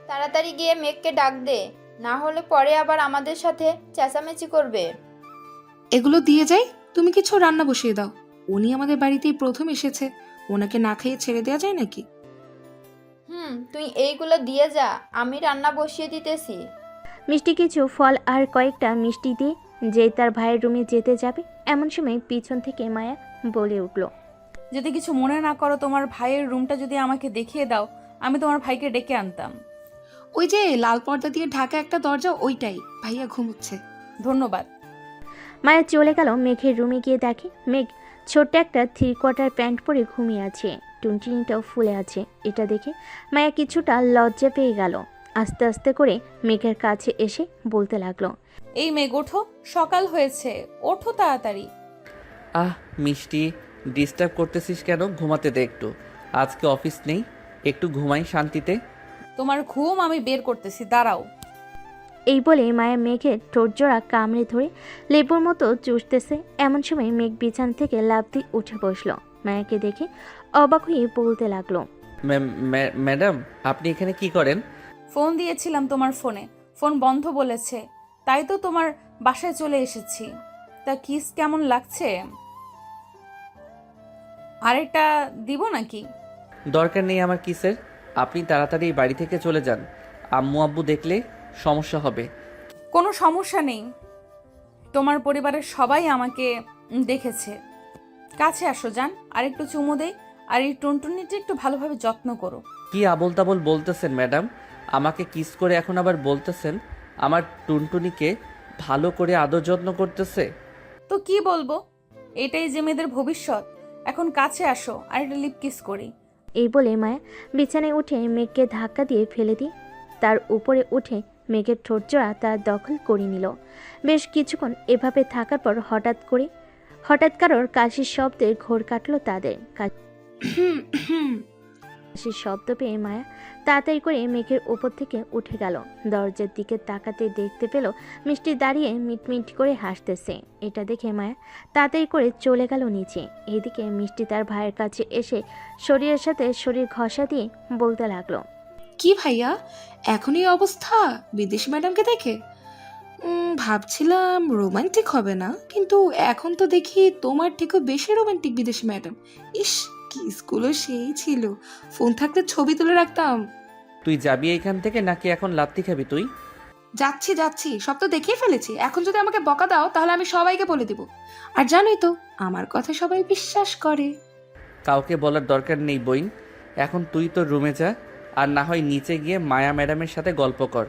তাড়াতাড়ি গিয়ে মেঘকে ডাক দে, না হলে পরে আবার আমাদের সাথে চেঁচামেচি করবে। এগুলো দিয়ে যাই, তুমি কিছু রান্না বসিয়ে দাও। উনি আমাদের বাড়িতেই প্রথম এসেছে, ওনাকে না খাইয়ে ছেড়ে দেওয়া যায় নাকি? তুই এইগুলো দিয়ে যা, আমি রান্না বসিয়ে দিতেছি। মিষ্টি কিছু ফল আর কয়েকটা মিষ্টি দিয়ে যে তার ভাইয়ের রুমে যেতে যাবে, এমন সময় পিছন থেকে মায়া বলে উঠল, যদি কিছু মনে না করো, তোমার ভাইয়ের রুমটা যদি আমাকে দেখিয়ে দাও, আমি তোমার ভাইকে ডেকে আনতাম। ওই যে লাল পর্দা দিয়ে ঢাকা একটা দরজা, ওইটাই। ভাইয়া ঘুমোচ্ছে। ধন্যবাদ। মায়া চলে গেল মেঘের রুমে গিয়ে দেখে মেঘ ছোট্ট একটা 3/4 প্যান্ট পরে ঘুমিয়ে আছে, টুনটুনিটাও ফুলে আছে। এটা দেখে মায়া কিছুটা লজ্জা পেয়ে গেল। আস্তে আস্তে করে মেঘের কাছে এসে বলতে লাগলো, এই মেঘ, ওঠো, সকাল হয়েছে, ওঠো তাড়াতাড়ি। মিষ্টি, ডিস্টার্ব করতেছিস কেন? ঘুমাতে দে একটু। আজকে অফিস নেই, একটু ঘুমাই শান্তিতে। তোমার ঘুম আমি বের করতেছি, দাঁড়াও। এই বলে মায়া মেঘের ঠোঁটজোড়া কামড়ে ধরে লেবুর মতো চুষতেছে। এমন সময় মেঘ বিছানা থেকে লাফ দিয়ে উঠে বসলো। মায়াকে দেখে অবাক হয়ে বলতে লাগলো, ম্যাডাম, আপনি এখানে কি করেন? ফোন দিয়েছিলাম তোমার ফোনে, ফোন বন্ধ বলেছে, তাই তো তোমার বাসায় চলে এসেছি। তা কিস কেমন লাগছে? আরেকটা দিব নাকি? দরকার নেই আমার কিসের। আপনি তাড়াতাড়ি বাড়ি থেকে চলে যান, আম্মু আব্বু দেখলে সমস্যা হবে। কোনো সমস্যা নেই, তোমার পরিবারের সবাই আমাকে দেখেছে। কাছে আসো, যান, আর একটু চুমু দেই, আর এই টুনটুনিটা একটু ভালোভাবে যত্ন করো। কি আবোল তাবোল বলতেছেন ম্যাডাম? আমাকে কিস করে এখন আবার বলতেছেন আমার টুনটুনিকে ভালো করে আদর যত্ন করতেছে? তো কি বলবো, এটাই যে মেয়েদের ভবিষ্যৎ। এখন কাছে আসো, আর একটা লিপ কিস করি। এই বলে মায়া বিছানায় উঠে মেঘকে ধাক্কা দিয়ে ফেলে দিয়ে তার উপরে উঠে মেঘের ঠোঁটজোড়া তার দখল করে নিল। বেশ কিছুক্ষণ এভাবে থাকার পর হঠাৎ কারোর কাশির শব্দে ঘোর কাটল তাদের। কাশির শব্দ পেয়ে মায়া তাড়াতাড়ি করে মেঘের ওপর থেকে উঠে গেল। দরজার দিকে তাকাতে দেখতে পেল মিষ্টি দাঁড়িয়ে মিটমিট করে হাসতেছে। এটা দেখে মায়া তাড়াতাড়ি করে চলে গেল নিচে। এদিকে মিষ্টি তার ভাইয়ের কাছে এসে শরীরের সাথে শরীর ঘষা দিয়ে বলতে লাগলো, কি ভাইয়া, এখনই অবস্থা বিদেশি ম্যাডামকে দেখে? ভাবছিলাম রোমান্টিক হবে না, কিন্তু এখন তো দেখি তোমার থেকেও বেশি রোমান্টিক বিদেশি ম্যাডাম। ইস, কিসগুলো সেই ছিল, ফোন থাকলে ছবি তুলে রাখতাম। তুই যাবি এখান থেকে নাকি এখন লাত্তি খাবি তুই? যাচ্ছি, সব তো দেখিয়ে ফেলেছি। এখন যদি আমাকে বকা দাও তাহলে আমি সবাইকে বলে দিব। আর জানোই তো আমার কথা সবাই বিশ্বাস করে। কাউকে বলার দরকার নেই বইন, এখন তুই তোর রুমে যা, আর না হয় নিচে গিয়ে মায়া ম্যাডামের সাথে গল্প কর।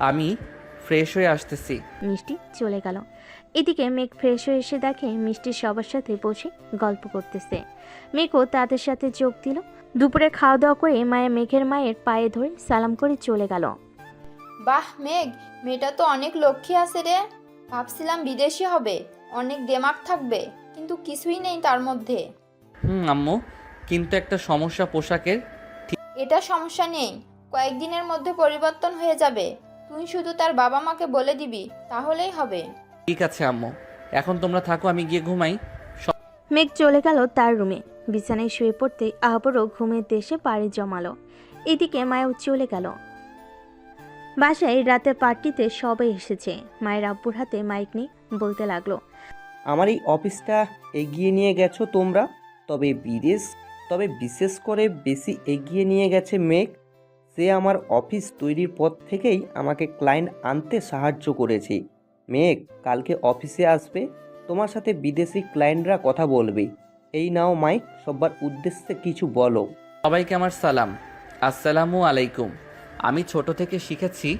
আমি ফ্রেশ হয়ে আসতেছি। মিষ্টি চলে গেল। এদিকে মেঘ ফ্রেশ হয়ে এসে দেখে মিষ্টি সবার সাথে বসে গল্প করতেছে। মেঘও তাদের সাথে যোগ দিল। দুপুরে খাওয়া দাওয়া করে মায়া মেঘের মায়ের পায়ে ধরে সালাম করে চলে গেল। বাহ মেঘ, মেয়েটা তো অনেক লক্ষ্মী আছে রে। ভাবছিলাম বিদেশি হবে, অনেক দেমাগ থাকবে, কিন্তু কিছুই নেই তার মধ্যে। আম্মু, কিন্তু একটা সমস্যা পোশাকের। এটা সমস্যা নেই, কয়েকদিনের মধ্যে পরিবর্তন হয়ে যাবে। তুই শুধু তার বাবা মাকে বলে দিবি, তাহলেই হবে। ঠিক আছে আম্মু, এখন তোমরা থাকো, আমি গিয়ে ঘুমাই। মেঘ চলে গেল তার রুমে। বিছানায় শুয়ে পড়তে আবারও ঘুমের দেশে পাড়ি জমালো। এদিকে মায়াও চলে গেল। বাসায় রাতের পার্টিতে সবাই এসেছে। মায়ের আব্বুর হাতে মাইক নিয়ে বলতে লাগলো, আমার এই অফিসটা এগিয়ে নিয়ে গেছো তোমরা, তবে বিশেষ করে বেশি এগিয়ে নিয়ে গেছে মেঘ। সে আমার অফিস তৈরির পর থেকেই আমাকে ক্লায়েন্ট আনতে সাহায্য করেছে। মেঘ কালকে অফিসে আসবে, তোমার সাথে বিদেশি ক্লায়েন্টরা কথা বলবে। এই নাও মাইক, সবার উদ্দেশ্যে কিছু বলো। সবাইকে আমার সালাম, আসসালামু আলাইকুম। আমি ছোট থেকে শিখেছি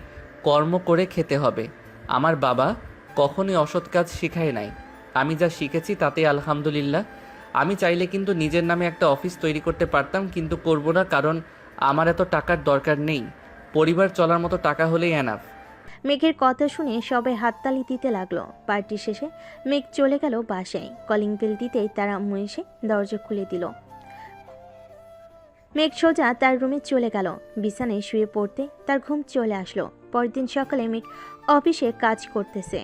কর্ম করে খেতে হবে। আমার বাবা কখনোই অসৎ কাজ শিখায় নাই। আমি যা শিখেছি তাতে আলহামদুলিল্লাহ। আমি চাইলে কিন্তু নিজের নামে একটা অফিস তৈরি করতে পারতাম, কিন্তু করব না, কারণ আমার এত টাকার দরকার নেই। পরিবার চলার মতো টাকা হলেই এনাফ। মেঘের কথা শুনে সবাই হাততালি দিতে লাগলো। পার্টি শেষে মেঘ চলে গেল বাসায়। কলিং বেল দিতেই তার আম্মু এসে দরজা খুলে দিল। মেঘ সোজা তার রুমে চলে গেল। বিছানায় শুয়ে পড়তে তার ঘুম চলে আসলো। পরদিন সকালে মেঘ অফিসে কাজ করতেছে।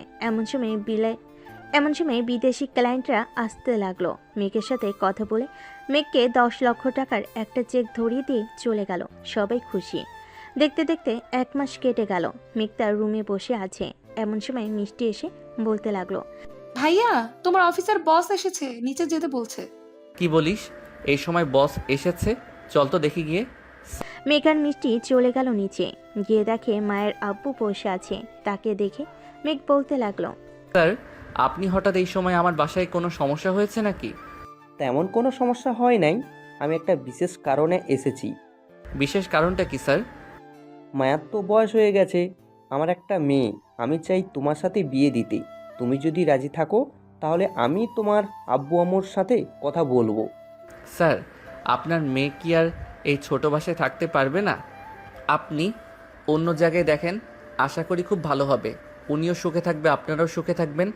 এমন সময় বিদেশি ক্লায়েন্টরা আসতে লাগলো। মেঘের সাথে কথা বলে মেঘকে 10 লক্ষ টাকার একটা চেক ধরিয়ে দিয়ে চলে গেল। সবাই খুশি। দেখতে দেখতে 1 মাস কেটে গেল। মেঘ তার রুমে বসে আছে। এমন সময় মিষ্টি এসে বলতে লাগলো, ভাইয়া, তোমার অফিসার বস এসেছে, নিচে যেতে বলছে। কি বলিস? এই সময় বস এসেছে? চল তো দেখি গিয়ে। মেঘ আর মিষ্টি চলে গেল নিচে। গিয়ে দেখে মায়ের আব্বু বসে আছে। তাকে দেখে মেঘ বলতে লাগলো, স্যার, আপনি হঠাৎ এই সময় আমার বাসায় কোনো সমস্যা হয়েছে নাকি? তেমন কোনো সমস্যা হয় নাই, আমি একটা বিশেষ কারণে এসেছি। বিশেষ কারণটা কি স্যার? মায়ার তো বয়স হয়ে গেছে, আমার একটা মেয়ে, আমি চাই তোমার সাথে বিয়ে দিতে। তুমি যদি রাজি থাকো তাহলে আমি তোমার আব্বু আম্মুর সাথে কথা বলবো। স্যার, আপনার মেয়ে কি আর এই ছোট বাসায় থাকতে পারবে না? আপনি অন্য জায়গায় দেখেন, আশা করি খুব ভালো হবে। উনিও সুখে থাকবে, আপনারাও সুখে থাকবেন।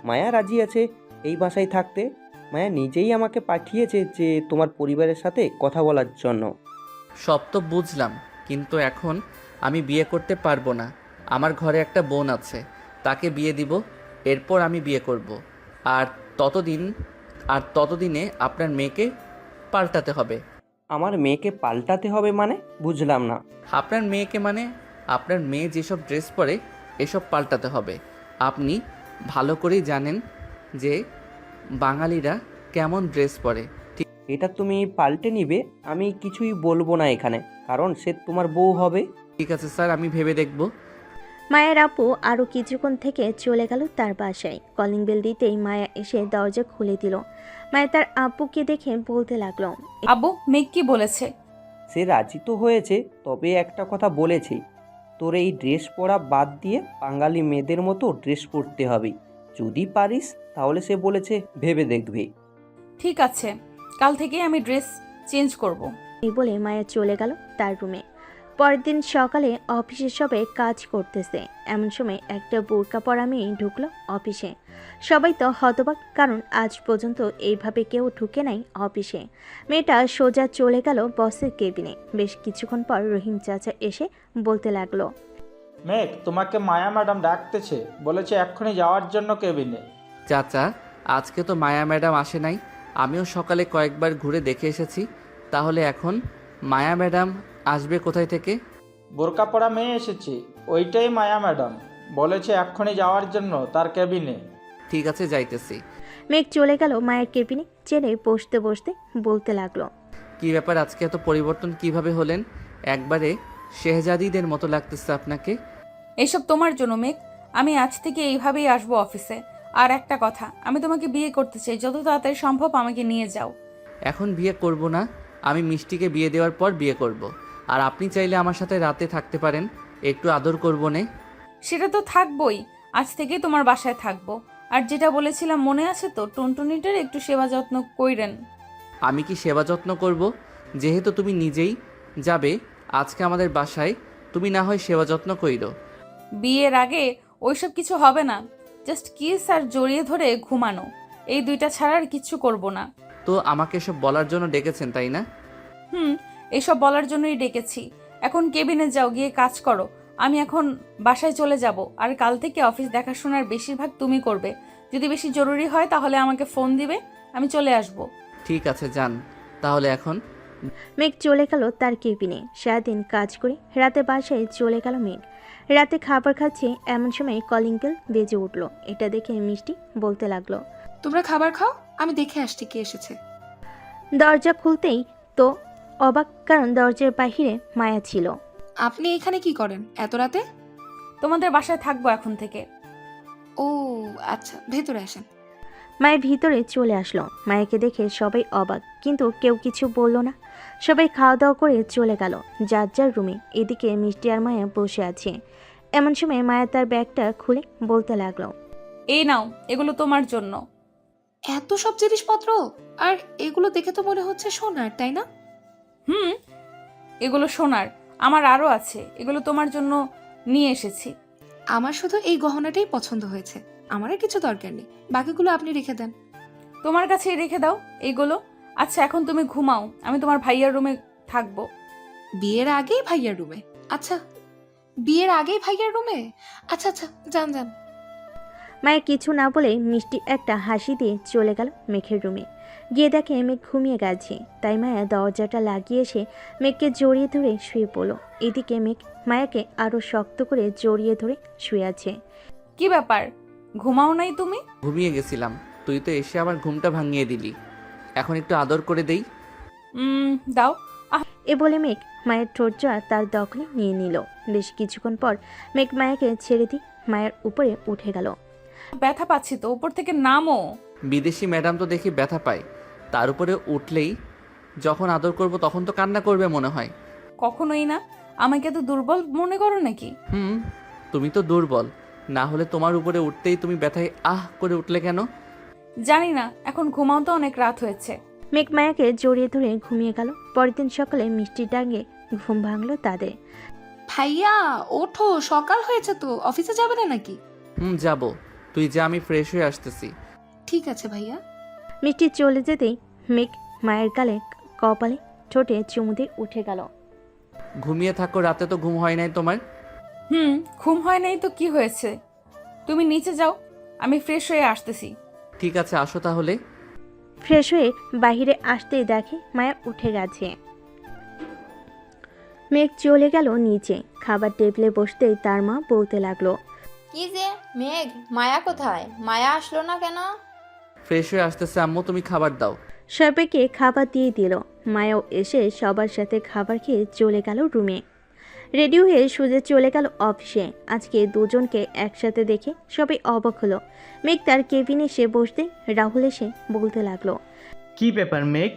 মায়া রাজি আছে এই বাসায় থাকতে। মায়া নিজেই আমাকে পাঠিয়েছে যে তোমার পরিবারের সাথে কথা বলার জন্য। সব তো বুঝলাম, কিন্তু এখন আমি বিয়ে করতে পারবো না। আমার ঘরে একটা বোন আছে, তাকে বিয়ে দিব, এরপর আমি বিয়ে করব। আর ততদিনে আপনার মেয়েকে পাল্টাতে হবে। আমার মেয়েকে পাল্টাতে হবে মানে? বুঝলাম না। আপনার মেয়েকে মানে আপনার মেয়ে যেসব ড্রেস পরে এসব পাল্টাতে হবে। আপনি ভালো করেই জানেন যে বাঙালিরা কেমন ড্রেস পরে। এটা তুমি পাল্টে নিবে, আমি কিছুই বলবো না এখানে, কারণ সে তোমার বউ হবে। ঠিক আছে স্যার, আমি ভেবে দেখব। মায়ের আপু আরও কিছুক্ষণ থেকে চলে গেল তার বাসায়। কলিং বেল দিতেই মায়া এসে দরজা খুলে দিল। মায়া তার আব্বুকে দেখে বলতে লাগলো, আব্বু, মেঘ কি বলেছে? সে রাজি তো হয়েছে, তবে একটা কথা বলেছে, তোর এই ড্রেস পরা বাদ দিয়ে বাঙালি মেয়েদের মতো ড্রেস পরতে হবে। যদি পারিস তাহলে সে বলেছে ভেবে দেখবে। ঠিক আছে, কাল থেকেই আমি ড্রেস চেঞ্জ করব। এই বলে মায়া চলে গেল তার রুমে। পরের দিন সকালে অফিসে সবাই কাজ করতেছে। এমন সময় একটা বোরকা পরা মেয়ে ঢুকলো অফিসে। সবাই তো হতবাক, কারণ আজ পর্যন্ত এইভাবে কেউ ঢুকে নাই অফিসে। মেয়েটা সোজা চলে গেল বসের কেবিনে। বেশ কিছুক্ষণ পর রহিম চাচা এসে বলতে লাগলো, মেঘ, তোমাকে মায়া ম্যাডাম ডাকতেছে, বলেছে এক্ষুনি যাওয়ার জন্য কেবিনে। চাচা, আজকে তো মায়া ম্যাডাম আসে নাই। আমিও সকালে কয়েকবার ঘুরে দেখে এসেছি। তাহলে এখন মায়া ম্যাডাম আসবে কোথায় থেকে? বোরকা পরা মেয়ে এসেছে, ওইটাই মায়া ম্যাডাম। বলেছে এক্ষুনি যাওয়ার জন্য তার কেবিনে। ঠিক আছে, যাইতেছি। মেঘ চলে গেল মায়ের কেবিনে। চেনে বসতে বসতে বলতে লাগলো, কি ব্যাপার, আজকে এত পরিবর্তন কিভাবে হলেন? একবারে শেহজাদিদের মতো লাগতেছে আপনাকে। এইসব তোমার জন্য মেঘ। আমি আজ থেকে এইভাবেই আসবো অফিসে। আর একটা কথা, আমি তোমাকে বিয়ে করতে চাই, যত তাড়াতাড়ি সম্ভব আমাকে নিয়ে যাও। এখন বিয়ে করব না, আমি মিষ্টিকে বিয়ে দেওয়ার পর বিয়ে করব। আর আপনি চাইলে আমার সাথে রাতে থাকতে পারেন, একটু আদর করব নে। সেটা তো থাকবোই, আজ থেকে তোমার বাসায় থাকবো। আর যেটা বলেছিলাম মনে আছে তো, টুনটুনিটার একটু সেবা যত্ন কইরেন। আমি কি সেবা যত্ন করব? যেহেতু তুমি নিজেই যাবে আজকে আমাদের বাসায়, তুমি না হয় সেবা যত্ন কইরো। বিয়ের আগে ওইসব কিছু হবে না, জাস্ট কিস আর জড়িয়ে ধরে ঘুমানো, এই দুইটা ছাড়া আর কিচ্ছু করব না। তো আমাকে সব বলার জন্য ডেকেছেন তাই না? এইসব বলার জন্যই ডেকেছি। এখন কেবিনে যাও, গিয়ে কাজ করো। আমি এখন বাসায় চলে যাব, আর কাল থেকে অফিস দেখাশোনার বেশিরভাগ তুমি করবে। যদি বেশি জরুরি হয় তাহলে আমাকে ফোন দিবে, আমি চলে আসব। ঠিক আছে যান তাহলে এখন। মেঘ চলে গেল তার কেবিনে। সারাদিন কাজ করে রাতে বাসায় চলে গেল মেঘ। রাতে খাবার খাচ্ছে এমন সময় কলিং বেল বেজে উঠল। এটা দেখে মিষ্টি বলতে লাগলো, তোমরা খাবার খাও, আমি দেখে আসছি কে এসেছে। দরজা খুলতেই তো অবাক, কারণ দরজার বাহিরে মায়া ছিল। আপনি এখানে কি করেন এত রাতে? তোমাদের বাসায় থাকবো এখন থেকে। ও আচ্ছা, ভেতরে আসেন। মায়া ভিতরে চলে আসলো। মায়াকে দেখে সবাই অবাক, কিন্তু কেউ কিছু বলল না। সবাই খাওয়া দাওয়া করে চলে গেল যার যার রুমে। এদিকে মিষ্টি আর মায়া বসে আছে। এমন সময় মায়া তার ব্যাগটা খুলে বলতে লাগলো, এই নাও, এগুলো তোমার জন্য। এত সব জিনিসপত্র, আর এগুলো দেখে তো মনে হচ্ছে সোনার, তাই না? এগুলো সোনার, আমার আরও আছে। এগুলো তোমার জন্য নিয়ে এসেছি। আমার শুধু এই গহনাটাই পছন্দ হয়েছে, আমার আর কিছু দরকার নেই, বাকিগুলো আপনি রেখে দেন। তোমার কাছেই রেখে দাও এইগুলো। আচ্ছা এখন তুমি ঘুমাও, আমি তোমার ভাইয়ার রুমে থাকবো। বিয়ের আগেই ভাইয়ার রুমে? আচ্ছা, বিয়ের আগেই ভাইয়ার রুমে? আচ্ছা আচ্ছা, যান যান। মায়া কিছু না বলে মিষ্টি একটা হাসি দিয়ে চলে গেল মেঘের রুমে। গিয়ে দেখে মেঘ ঘুমিয়ে গেছে। তাই মায়া দরজাটা লাগিয়ে এসে মেঘকে জড়িয়ে ধরে শুয়ে পড়ল। এদিকে মেঘ মায়াকে আরো শক্ত করে জড়িয়ে ধরে শুয়ে আছে। কি ব্যাপার, ঘুমাও নাই তুমি? ঘুমিয়ে গেছিলাম, তুই তো এসে আমার ঘুমটা ভাঙিয়ে দিলি। এখন একটু আদর করে দেই। দাও। এ বলে মেঘ মায়ের ঠোঁটজোড়া তার দখলে নিয়ে নিল। বেশ কিছুক্ষণ পর মেঘ মায়াকে ছেড়ে দিয়ে মায়ের উপরে উঠে গেল। ব্যথা পাচ্ছি তো, উপর থেকে নামো। বিদেশি ম্যাডাম তো দেখি ব্যথা পায়, তার উপরে উঠলেই যখন আদর করব তখন তো কান্না করবে মনে হয়। কখনোই না, আমাকে তো দুর্বল মনে করো নাকি? তুমি তো দুর্বল, না হলে তোমার উপরে উঠতেই তুমি ব্যথায় আহ করে উঠলে কেন? জানি না, এখন ঘুমাও তো, অনেক রাত হয়েছে। মেঘ মায়াকে জড়িয়ে ধরে ঘুমিয়ে গেল। পরের দিন সকালে মিষ্টির ডাকে ঘুম ভাঙলো তাদের। ভাইয়া ওঠো, সকাল হয়েছে তো, অফিসে যাবে না নাকি? যাব, তুই যা, আমি ফ্রেশ হয়ে আসতেছি। ঠিক আছে ভাইয়া। মিষ্টি চলে যেতেই মেঘ মায়ের গালে কপালে ঠোঁটে চুমু দিয়ে উঠে গেল। ঘুমিয়ে থাকো, রাতে তো ঘুম হয় নাই তোমার? ঘুম হয় নাই তো কি হয়েছে, তুমি নিচে যাও, আমি ফ্রেশ হয়ে আসতেছি। ঠিক আছে আসো তাহলে। ফ্রেশ হয়ে বাইরে আসতেই দেখে মায়া উঠে গেছে। মেঘ চলে গেল নিচে। খাবার টেবিলে বসতেই তার মা বলতে লাগলো, কি যে মেঘ, মায়া কোথায়? মায়া আসলো না কেন? ফ্রেশ হয়ে আসতেছে আম্মু, তুমি খাবার দাও। সবাইকে খাবার দিয়ে দিল। মায়াও এসে সবার সাথে খাবার খেয়ে চলে গেল রুমে। রেডি হয়ে সোজা চলে গেল অফিসে। আজকে দুজনকে একসাথে দেখে সবাই অবাক হলো। মেঘ তার কেবিনে এসে বসতে রাহুল এসে বলতে লাগলো, কি ব্যাপার মেঘ,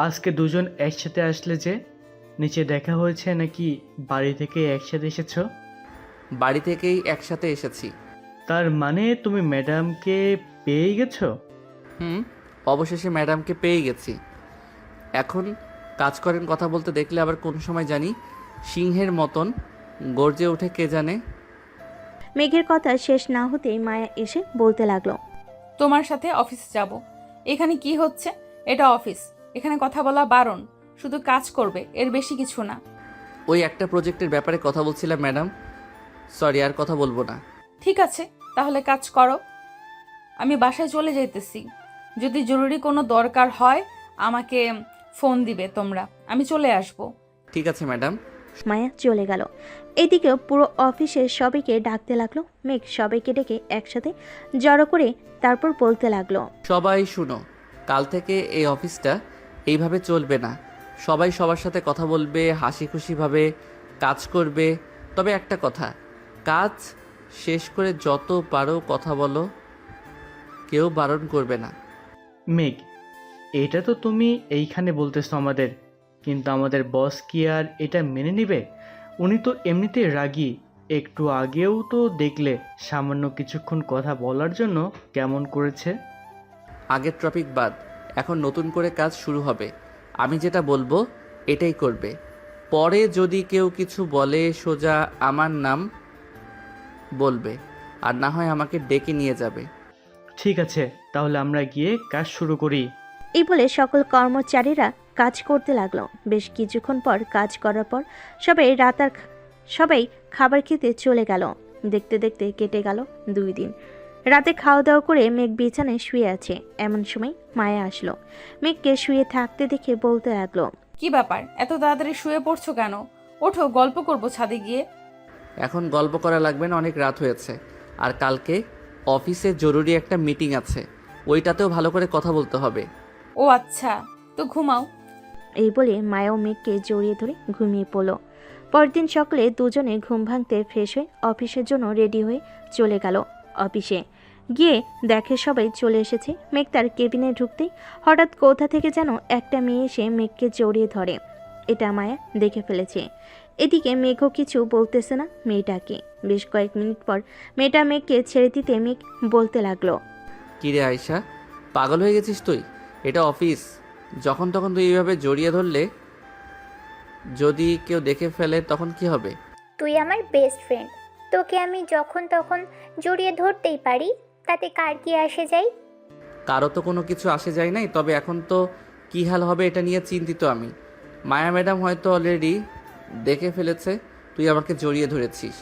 আজকে দুজন একসাথে আসলে যে? নিচে দেখা হয়েছে নাকি বাড়ি থেকে একসাথে এসেছো? বাড়ি থেকেই একসাথে এসেছি। তার মানে তুমি ম্যাডামকে পেয়ে গেছো? অবশেষে ম্যাডামকে পেয়ে গেছি। এখন কাজ করেন, কথা বলতে দেখলে আবার কোন সময় জানি সিংহের মতন গর্জে ওঠে কে জানে। মেঘের কথা শেষ না হতেই মায়া এসে বলতে লাগলো, তোমার সাথে অফিসে যাব। এখানে কি হচ্ছে? এটা অফিস, এখানে কথা বলা বারণ, শুধু কাজ করবে, এর বেশি কিছু না। ওই একটা প্রজেক্টের ব্যাপারে কথা বলছিলাম ম্যাডাম, সরি আর কথা বলবো না। ঠিক আছে, তাহলে কাজ করো। আমি বাসায় চলে যেতেছি, যদি জরুরি কোনো দরকার হয় আমাকে ফোন দিবে তোমরা, আমি চলে আসব। ঠিক আছে ম্যাডাম। মায়া চলে গেল। এদিকে পুরো অফিসের সবাইকে ডাকতে লাগলো। মেঘ সবাইকে ডেকে একসাথে জড়ো করে তারপর বলতে লাগলো, সবাই শুনো, কাল থেকে এই অফিসটা এইভাবে চলবে না। সবাই সবার সাথে কথা বলবে, হাসি খুশিভাবে কাজ করবে। তবে একটা কথা, কাজ শেষ করে যত পারো কথা বলো, কেউ বারণ করবে না। মেঘ, এটা তো তুমি এইখানে বলতেছো আমাদের, কিন্তু আমাদের বস কি আর এটা মেনে নেবে? উনি তো এমনিতে রাগী, একটু আগেও তো দেখলে সামান্য কিছুক্ষণ কথা বলার জন্য কেমন করেছে। আগের টপিক বাদ, এখন নতুন করে কাজ শুরু হবে। আমি যেটা বলবো এটাই করবে। পরে যদি কেউ কিছু বলে সোজা আমার নাম বলবে, আর না হয় আমাকে ডেকে নিয়ে যাবে। ঠিক আছে, তাহলে আমরা গিয়ে কাজ শুরু করি। এই বলে সকল কর্মচারীরা কাজ করতে লাগলো। বেশ কিছুক্ষণ পর কাজ করার পর সবাই খাবার খেতে চলে গেল। দেখতে দেখতে কেটে গেল 2 দিন। রাতে খাওয়া দাওয়া করে মেঘ বিছানায় শুয়ে আছে। এমন সময় মায়া আসলো। মেঘকে শুয়ে থাকতে দেখে বলতে লাগলো, কি ব্যাপার, এত তাড়াতাড়ি শুয়ে পড়ছো কেন? ওঠো, গল্প করবো ছাদে গিয়ে। এখন গল্প করা লাগবে না, অনেক রাত হয়েছে। আর কালকে অফিসে জরুরি একটা মিটিং আছে, ওইটাতেও ভালো করে কথা বলতে হবে। ও আচ্ছা, তো ঘুমাও। এই বলে মায়াও মেঘকে জড়িয়ে ধরে ঘুমিয়ে পড়ল। পরদিন সকালে দুজনে ঘুম ভাঙতে ফ্রেশ হয়ে অফিসের জন্য রেডি হয়ে চলে গেল। অফিসে গিয়ে দেখে সবাই চলে এসেছে। মেঘ তার কেবিনে ঢুকতেই হঠাৎ কোথা থেকে যেন একটা মেয়ে এসে মেঘকে জড়িয়ে ধরে। এটা মায়া দেখে ফেলেছে। এদিকে মেঘও কিছু বলতেছে না মেয়েটাকে। বেশ কয়েক মিনিট পর মেয়েটা মেঘকে ছেড়ে দিতে মেঘ বলতে লাগলো, কিরে আয়শা, পাগল হয়ে গেছিস তুই? এটা অফিস, যখন তখন তুই এইভাবে জড়িয়ে ধরলে যদি কেউ দেখে ফেলে তখন কি হবে? তুই আমার বেস্ট ফ্রেন্ড, তোকে আমি যখন তখন জড়িয়ে ধরতেই পারি, তাতে কার কি আসে যায়? কারো তো কোনো কিছু আসে যায় নাই, তবে এখন তো কী হাল হবে এটা নিয়ে চিন্তিত আমি। মায়া ম্যাডাম হয়তো অলরেডি দেখে ফেলেছে তুই আমাকে জড়িয়ে ধরেছিস।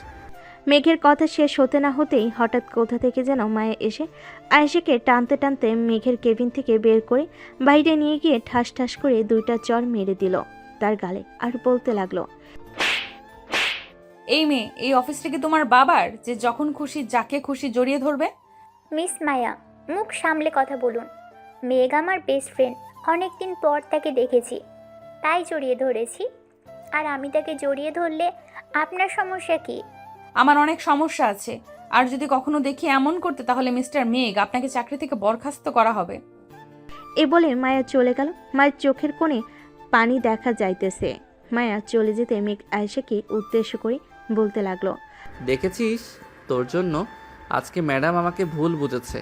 মেঘের কথা শেষ হতে না হতেই হঠাৎ কোথা থেকে যেন মায়া এসে আয়েশাকে টানতে টানতে মেঘের কেবিন থেকে বের করে বাইরে নিয়ে গিয়ে ঠাস ঠাস করে 2টা চড় মেরে দিল তার গালে। আর বলতে লাগলো, এই মেয়ে, এই অফিসটা কি তোমার বাবার যে যখন খুশি যাকে খুশি জড়িয়ে ধরবে? মিস মায়া, মুখ সামলে কথা বলুন। মেঘ আমার বেস্ট ফ্রেন্ড, অনেকদিন পর তাকে দেখেছি, তাই জড়িয়ে ধরেছি। আর আমি তাকে জড়িয়ে ধরলে আপনার সমস্যা কি? আমার অনেক সমস্যা আছে, আর যদি কখনো দেখি এমন করতে তাহলে মিস্টার মেঘ আপনাকে চাকরি থেকে বরখাস্ত করা হবে। এ বলে মায়া চলে গেল। মায়ের চোখের কোণে পানি দেখা যাইতেছে। মায়া চলে যেতে মেঘ আয়েশাকে উদ্দেশ্য করে বলতে লাগলো, দেখেছিস, তোর জন্য আজকে ম্যাডাম আমাকে ভুল বুঝেছে।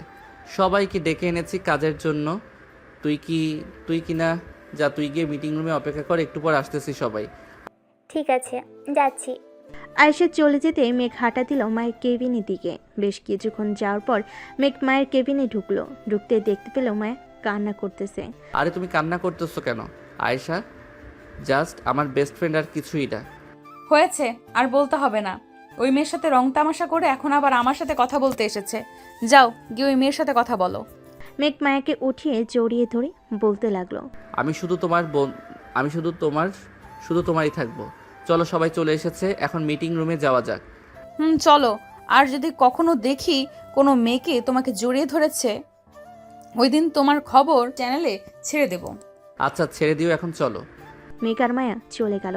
সবাইকে ডেকে এনেছি কাজের জন্য। তুই কি না যা, তুই গিয়ে মিটিং রুমে অপেক্ষা কর, একটু পর আসতেছি সবাই। ঠিক আছে, যাচ্ছি। আয়েশা চলে যেতে মেঘ হাঁটা দিল মায়ের কেবিনের দিকে। বেশ কিছুক্ষণ যাওয়ার পর মেঘ মায়ের কেবিনে ঢুকলো। ঢুকতে দেখতে পেল মায়া কান্না করতেছে। আরে তুমি কান্না করতেছো কেন আয়েশা? জাস্ট আমার বেস্ট ফ্রেন্ড, আর কিছুই না। হয়েছে, আর বলতে হবে না। ওই মেয়ের সাথে রং তামাশা করে এখন আবার আমার সাথে কথা বলতে এসেছে। যাও গিয়ে ওই মেয়ের সাথে কথা বলো। মেঘ মায়াকে উঠিয়ে জড়িয়ে ধরে বলতে লাগলো, আমি শুধু তোমার বোন, আমি শুধু তোমারই থাকবো। চলো, সবাই চলে এসেছে, এখন মিটিং রুমে যাওয়া যাক। চলো। আর যদি কখনো দেখি কোনো মেয়েকে তোমাকে জড়িয়ে ধরেছে, ওই দিন তোমার খবর চ্যানেলে ছেড়ে দেব। আচ্ছা, ছেড়ে দিও, এখন চলো। মেঘ আর মায়া চলে গেল।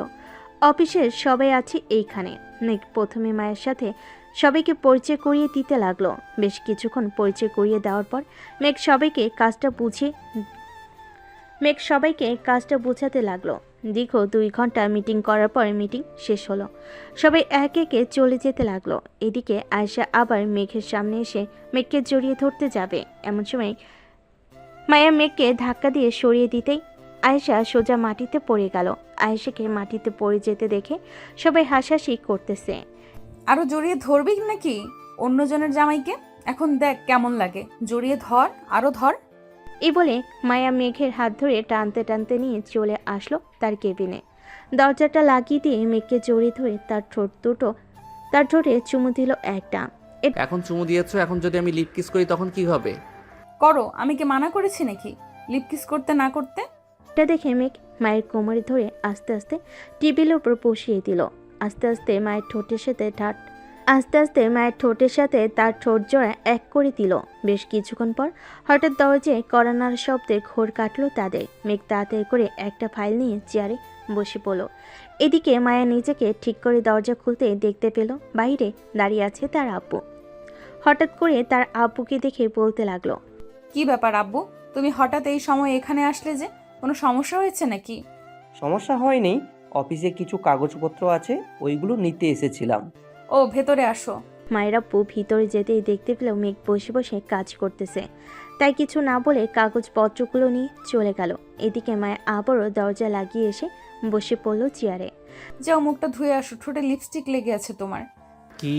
অফিসের সবাই আছে এইখানে। মেঘ প্রথমে মায়ের সাথে সবাইকে পরিচয় করিয়ে দিতে লাগলো। বেশ কিছুক্ষণ পরিচয় করিয়ে দেওয়ার পর মেঘ সবাইকে কাজটা বুঝাতে লাগলো। দীর্ঘ 2 ঘন্টা মিটিং করার পর মিটিং শেষ হলো। সবাই একে একে চলে যেতে লাগলো। এদিকে আয়েশা আবার মেঘের সামনে এসে মেঘকে জড়িয়ে ধরতে যাবে। এমন সময় মায়া মেঘকে ধাক্কা দিয়ে সরিয়ে দিতেই আয়েশা সোজা মাটিতে পড়ে গেল। আয়েশাকে মাটিতে পড়ে যেতে দেখে সবাই হাসাহাসি করতেছে। আরো জড়িয়ে ধরবি নাকি অন্যজনের জামাইকে? এখন দেখ কেমন লাগে, জড়িয়ে ধর, আরো ধর। এই বলে মায়া মেঘের হাত ধরে টানতে টানতে নিয়ে চলে আসলো তার কেবিনে। দরজাটা লাগিয়ে দিয়ে মেঘকে জড়িয়ে ধরে তার ঠোঁটে চুমু দিল একটা। এখন চুমু দিয়েছো, এখন যদি আমি লিপ কিস করি তখন কি হবে? করো, আমি কি মানা করেছি নাকি লিপ কিস করতে না করতে? এটা দেখে মেঘ মায়ের কোমরে ধরে আস্তে আস্তে টেবিলের উপর বসিয়ে দিল। আস্তে আস্তে মায়ের ঠোঁটের সাথে তার ঠোঁট জোড়া এক করে দিল। বেশ কিছুক্ষণ পর হঠাৎ দরজায় কড়া নাড়ার শব্দে ঘোর কাটলো তাদের। মেঘ তাড়াতাড়ি করে একটা ফাইল নিয়ে চেয়ারে বসে পড়ল। এদিকে মায়া নিজেকে ঠিক করে দরজা খুলতে দেখতে পেল বাইরে দাঁড়িয়ে আছে তার আব্বু। হঠাৎ করে তার আব্বুকে দেখে বলতে লাগলো, কি ব্যাপার আব্বু, তুমি হঠাৎ এই সময় এখানে আসলে যে? কোনো সমস্যা হয়েছে নাকি? সমস্যা হয়নি, অফিসে কিছু কাগজপত্র আছে, ওইগুলো নিতে এসেছিলাম। ও ভেতরে আসো। মায়ের আব্বু ভিতরে যেতেই দেখতে পেলেও মেঘ বসে বসে কাজ করতেছে, তাই কিছু না বলে কাগজপত্রগুলো নিয়ে চলে গেল। এদিকে মায়া আবারও দরজা লাগিয়ে এসে বসে পড়লো চেয়ারে। যাও মুখটা ধুয়ে আসো, ঠোঁটে লিপস্টিক লেগে আছে তোমার। কি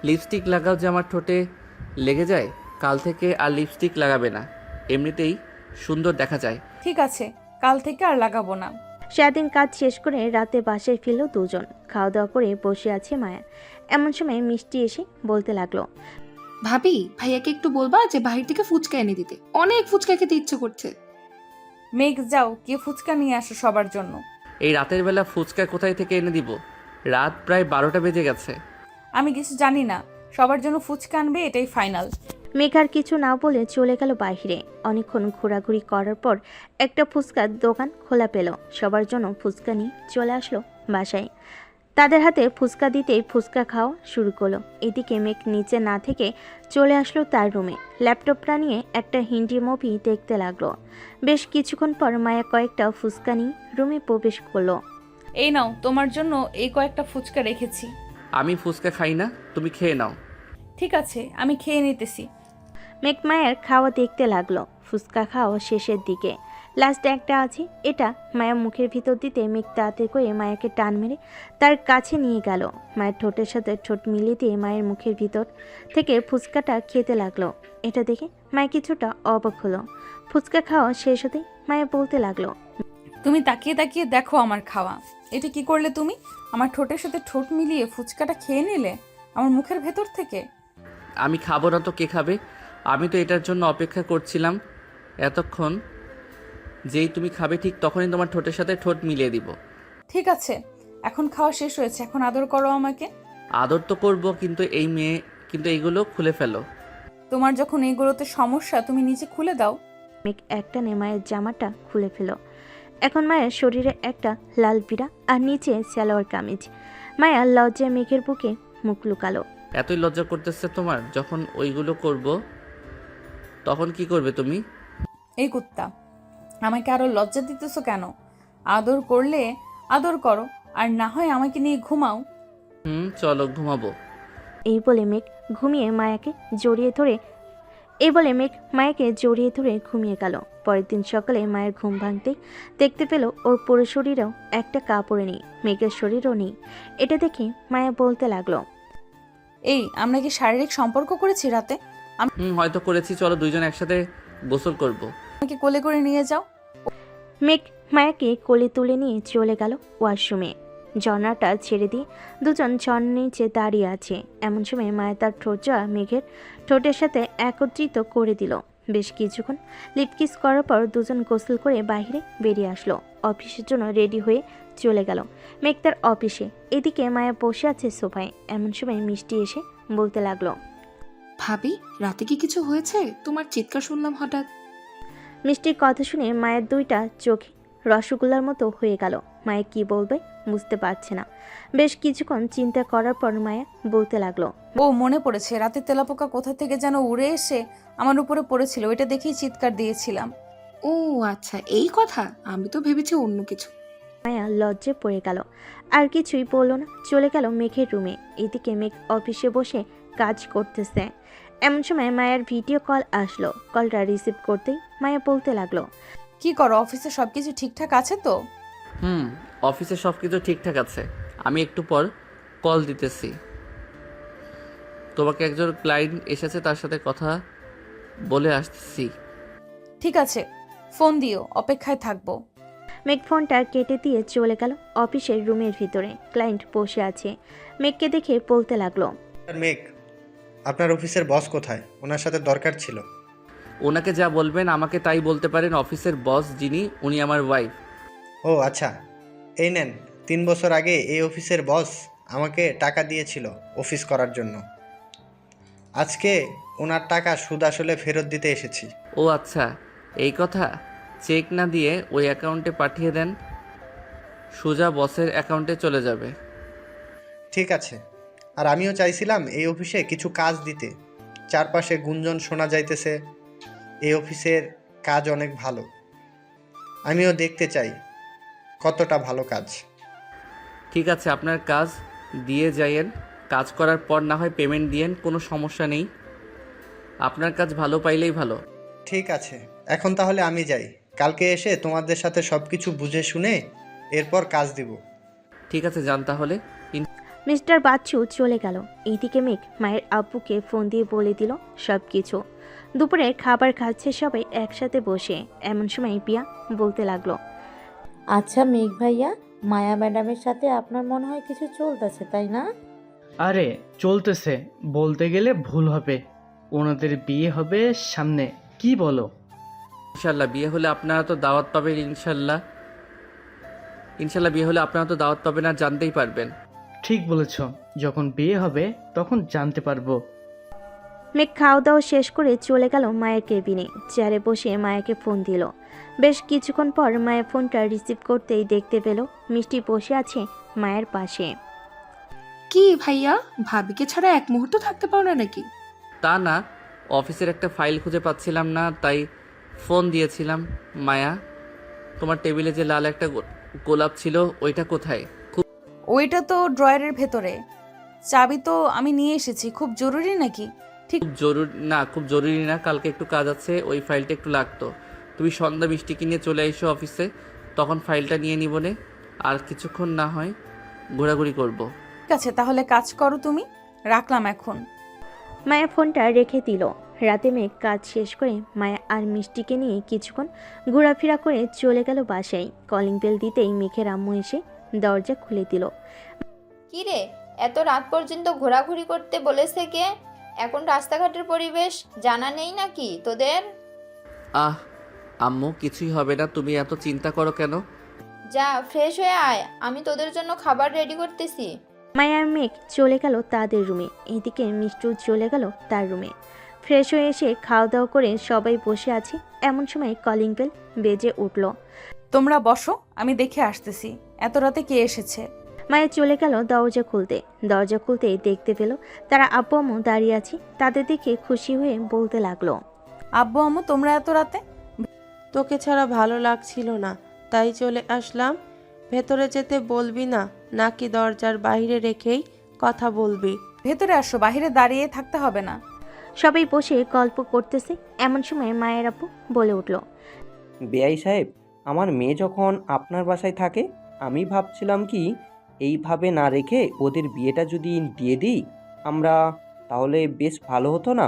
লিপস্টিক লাগাও যে আমার ঠোঁটে লেগে যায়? কাল থেকে আর লিপস্টিক লাগাবে না, এমনিতেই সুন্দর দেখা যায়। ঠিক আছে, কাল থেকে আর লাগাবো না। সেদিন কাজ শেষ করে রাতে বাসায় ফিরল দুজন। খাওয়া দাওয়া করে বসে আছে মায়া। এমন সময় মিষ্টি এসে বলতে লাগলো, ভাবি ভাইয়াকে একটু বলবা যে বাহির থেকে ফুচকা এনে দিতে, অনেক ফুচকা খেতে ইচ্ছে করছে। মেঘ যাও গিয়ে ফুচকা নিয়ে আসো সবার জন্য। এই রাতের বেলা ফুচকা কোথায় থেকে এনে দিব? রাত প্রায় 12টা বেজে গেছে। আমি কিছু জানি না, সবার জন্য ফুচকা আনবে, এটাই ফাইনাল। মেঘ আর কিছু না বলে চলে গেল বাইরে। অনেকক্ষণ ঘোরাঘুরি করার পর একটা ফুচকার দোকান খোলা পেল। সবার জন্য ফুচকা নিয়ে চলে আসলো বাসায়। তাদের হাতে ফুচকা দিতেই ফুচকা খাওয়া শুরু করলো। এদিকে মেঘ নিচে না থেকে চলে আসলো তার রুমে। ল্যাপটপটা নিয়ে একটা হিন্দি মুভি দেখতে লাগলো। বেশ কিছুক্ষণ পর মায়া কয়েকটা ফুচকা নিয়ে রুমে প্রবেশ করলো। এই নাও তোমার জন্য এই কয়েকটা ফুচকা রেখেছি। আমি ফুচকা খাই না, তুমি খেয়ে নাও। ঠিক আছে, আমি খেয়ে নিতেছি। মেঘ মায়ের খাওয়া দেখতে লাগলো। ফুচকা খাওয়া শেষের দিকে, লাস্টে একটা আছে, এটা মায়া মুখের ভিতর দিতে মেঘ তাড়াতাড়ি করে মায়াকে টান মেরে তার কাছে নিয়ে গেল। মায়ের ঠোঁটের সাথে ঠোঁট মিলিয়ে দিয়ে মায়ের মুখের ভিতর থেকে ফুচকাটা খেতে লাগলো। এটা দেখে মায়া কিছুটা অবাক হলো। ফুচকা খাওয়া শেষ হতেই মায়া বলতে লাগলো, তুমি তাকিয়ে তাকিয়ে দেখো আমার খাওয়া। এটা কি করলে তুমি? আমার ঠোঁটের সাথে ঠোঁট মিলিয়ে ফুচকাটা খেয়ে নিলে আমার মুখের ভেতর থেকে। আমি খাবো না তো কে খাবে? আমি তো এটার জন্য অপেক্ষা করছিলাম এতক্ষণ। যেই তুমি খাবে ঠিক তখনই তোমার ঠোঁটের সাথে ঠোঁট মিলিয়ে দিব। ঠিক আছে, এখন খাওয়া শেষ হয়েছে, এখন আদর করো আমাকে। আদর তো করবো, কিন্তু এইগুলো খুলে ফেলো। তোমার যখন এইগুলোতে সমস্যা তুমি নিচে খুলে দাও। মেঘ একটানে মায়ের জামাটা খুলে ফেলো। এখন মায়ের শরীরে একটা লাল পিড়া আর নিচে সালোয়ার কামিজ। মায়া লজ্জায় মেঘের বুকে মুখ লুকালো। এতই লজ্জা করতেছে তোমার? যখন ওইগুলো করব তখন কি করবে তুমি? এই কুত্তা, আমাকে আরো লজ্জা দিতেছো কেন? আদর করলে আদর করো, আর না হয় আমাকে নিয়ে ঘুমাও। চলো ঘুমাবো। এই বলে মেঘ মায়াকে জড়িয়ে ধরে ঘুমিয়ে গেল। পরের দিন সকালে মায়ের ঘুম ভাঙতেই দেখতে পেল ওর পুরো শরীরেও একটা কাপড় নেই, মেঘের শরীরও নেই। এটা দেখে মায়া বলতে লাগলো, এই আমরা কি শারীরিক সম্পর্ক করেছি রাতে? হয়তো করেছি, চলো দুইজন একসাথে গোসল করব। আমাকে কোলে করে নিয়ে যাও। মেঘ মায়াকে কোলে তুলে নিয়ে চলে গেল ওয়াশরুমে। ঝর্ণাটা ছেড়ে দিয়ে দুজন ঝর্ণার নিচে দাঁড়িয়ে আছে। এমন সময় মায়া তার ঠোঁট মেঘের ঠোঁটের সাথে একত্রিত করে দিল। বেশ কিছুক্ষণ লিপকিস করার পর দুজন গোসল করে বাইরে বেরিয়ে আসলো। অফিসের জন্য রেডি হয়ে চলে গেল মেঘ তার অফিসে। এদিকে মায়া বসে আছে সোফায়। এমন সময় মিষ্টি এসে বলতে লাগলো, ভাবি রাতে কি কিছু হয়েছে? তোমার চিৎকার শুনলাম হঠাৎ। মিষ্টির কথা শুনে মায়ের দুইটা চোখে রসগোল্লার মতো হয়ে গেল। মায়া কি বলবে বুঝতে পারছে না। বেশ কিছুক্ষণ চিন্তা করার পর মায়া বলতে লাগলো, ও মনে পড়েছে, রাতে তেলাপোকা কোথা থেকে যেন উড়ে এসে আমার উপরে পড়েছিল, এটা দেখেই চিৎকার দিয়েছিলাম। ও আচ্ছা, এই কথা, আমি তো ভেবেছি অন্য কিছু। মায়া লজ্জে পড়ে গেল, আর কিছুই বলল না, চলে গেল মেঘের রুমে। এদিকে মেঘ অফিসে বসে কাজ করতেছে। এমন সময় মায়ের ভিডিও কল আসলো। কলটা রিসিভ করতেই মায়া বলতে লাগলো, কি করো, অফিসে সবকিছু ঠিকঠাক আছে তো? অফিসে সব কিছু ঠিকঠাক আছে। আমি একটু পর কল দিতেছি। তোমাকে একজন ক্লায়েন্ট এসেছে, তার সাথে কথা বলে আসছি। ঠিক আছে, ফোন দিও, অপেক্ষায় থাকবো। মেঘ ফোনটা কেটে দিয়ে চলে গেল অফিসের রুমের ভিতরে। ক্লায়েন্ট বসে আছে। মেঘকে দেখে বলতে লাগলো, মেঘ, আপনার অফিসের বস কোথায়? ওনার সাথে দরকার ছিল। ওনাকে যা বলবেন আমাকে তাই বলতে পারেন। অফিসের বস যিনি, উনি আমার ওয়াইফ। ও আচ্ছা, এই নেন, 3 বছর আগে এই অফিসের বস আমাকে টাকা দিয়েছিল অফিস করার জন্য। আজকে ওনার টাকা সুদ আসলে ফেরত দিতে এসেছি। ও আচ্ছা, এই কথা। চেক না দিয়ে ওই অ্যাকাউন্টে পাঠিয়ে দেন, সোজা বসের অ্যাকাউন্টে চলে যাবে। ঠিক আছে। আর আমিও চাইছিলাম এই অফিসে কিছু কাজ দিতে। চারপাশে গুঞ্জন শোনা যাইতেছে এই অফিসের কাজ অনেক ভালো। আমিও দেখতে চাই কতটা ভালো কাজ। ঠিক আছে, আপনার কাজ দিয়ে যাইয়েন, কাজ করার পর না হয় পেমেন্ট দিয়েন, কোনো সমস্যা নেই। আপনার কাজ ভালো পাইলেই ভালো। ঠিক আছে, এখন তাহলে আমি যাই। কালকে এসে তোমাদের সাথে সব কিছু বুঝে শুনে এরপর কাজ দিব। ঠিক আছে, যান তাহলে। মিস্টার বাচ্চু চলে গেল। এইদিকে মেঘ মায়ের আব্বুকে ফোন দিয়ে বলে দিল সব কিছু। দুপুরে খাবার খাচ্ছে সবাই একসাথে বসে। এমন সময় পিয়া বলতে লাগলো, আচ্ছা মেঘ ভাইয়া, মায়া ম্যাডামের সাথে আপনার মনে হয় কিছু চলতেছে তাই না? আরে চলতেছে বলতে গেলে ভুল হবে, ওনাদের বিয়ে হবে সামনে, কি বলো? ইনশাল্লাহ বিয়ে হলে আপনারা তো দাওয়াত পাবেন। ইনশাল্লাহ বিয়ে হলে আপনারা তো দাওয়াত পাবেন আর জানতেই পারবেন। ঠিক বলেছ, যখন বিয়ে হবে তখন জানতে পারবো। মেঘ খাওয়া দাওয়া শেষ করে চলে গেল মায়ের কেবিনে। চেয়ারে বসে মায়াকে ফোন দিল। বেশ কিছুক্ষণ পর মায়ের ফোনটা রিসিভ করতেই দেখতে পেল মিষ্টি বসে আছে মায়ের পাশে। কি ভাইয়া, ভাবিকে ছাড়া এক মুহূর্ত থাকতে পারো না নাকি? তা না, অফিসের একটা ফাইল খুঁজে পাচ্ছিলাম না, তাই ফোন দিয়েছিলাম। মায়া, তোমার টেবিলে যে লাল একটা গোলাপ ছিল ওইটা কোথায়? ওইটা তো ড্রয়ারের ভেতরে। চাবি তো আমি নিয়ে এসেছি। খুব জরুরি নাকি? খুব জরুরি না, কালকে একটু কাজ আছে, ওই ফাইলটা একটু লাগতো। তুমি সন্ধ্যা মিষ্টিকে নিয়ে চলে এসো অফিসে, তখন ফাইলটা নিয়ে নিবনে। আর কিছুক্ষণ না হয় ঘোরাঘুরি করব। ঠিক আছে, তাহলে কাজ করো তুমি। রাখলাম এখন। মায়া ফোনটা রেখে দিল। রাতে মেঘ কাজ শেষ করে মায়া আর মিষ্টিকে নিয়ে কিছুক্ষণ ঘোরাফেরা করে চলে গেল বাসায়। কলিং বেল দিতেই মেঘের আম্মু এসে দরজা খুলে দিল। কি রে, এত রাত পর্যন্ত ঘোরাঘুরি করতে বলেছে কে? এখন রাস্তাঘাটের পরিবেশ জানা নেই নাকি তোদের? আম্মু কিছুই হবে না, তুমি এত চিন্তা করো কেন? যা ফ্রেশ হয়ে আয়, আমি তোদের জন্য খাবার রেডি করতেছি। মায়া আর মেঘ চলে গেল তাদের রুমে। এইদিকে মিষ্টু চলে গেল তার রুমে। ফ্রেশ হয়ে এসে খাওয়া দাওয়া করে সবাই বসে আছে। এমন সময় কলিং বেল বেজে উঠল। তোমরা বসো, আমি দেখে আসতেছি এত রাতে কে এসেছে। মায়া চলে গেল দরজা খুলতেই দেখতে পেল তারা আব্বু আম্মু দাঁড়িয়ে আছে। তাদের দেখে খুশি হয়ে বলতে লাগলো, আব্বু আম্মু তোমরা এত রাতে? তোকে ছাড়া ভালো লাগছিল না, তাই চলে আসলাম। ভেতরে যেতে বলবি না নাকি দরজার বাইরে রেখেই কথা বলবি? ভেতরে আসো, বাইরে দাঁড়িয়ে থাকতে হবে না। সবাই বসে গল্প করতেছে। এমন সময় মায়ের আব্বু বলে উঠল, বেআই সাহেব, আমার মেয়ে যখন আপনার বাসায় থাকে, আমি ভাবছিলাম কি এইভাবে না রেখে ওদের বিয়েটা যদি দিয়ে দিই আমরা, তাহলে বেশ ভালো হতো না?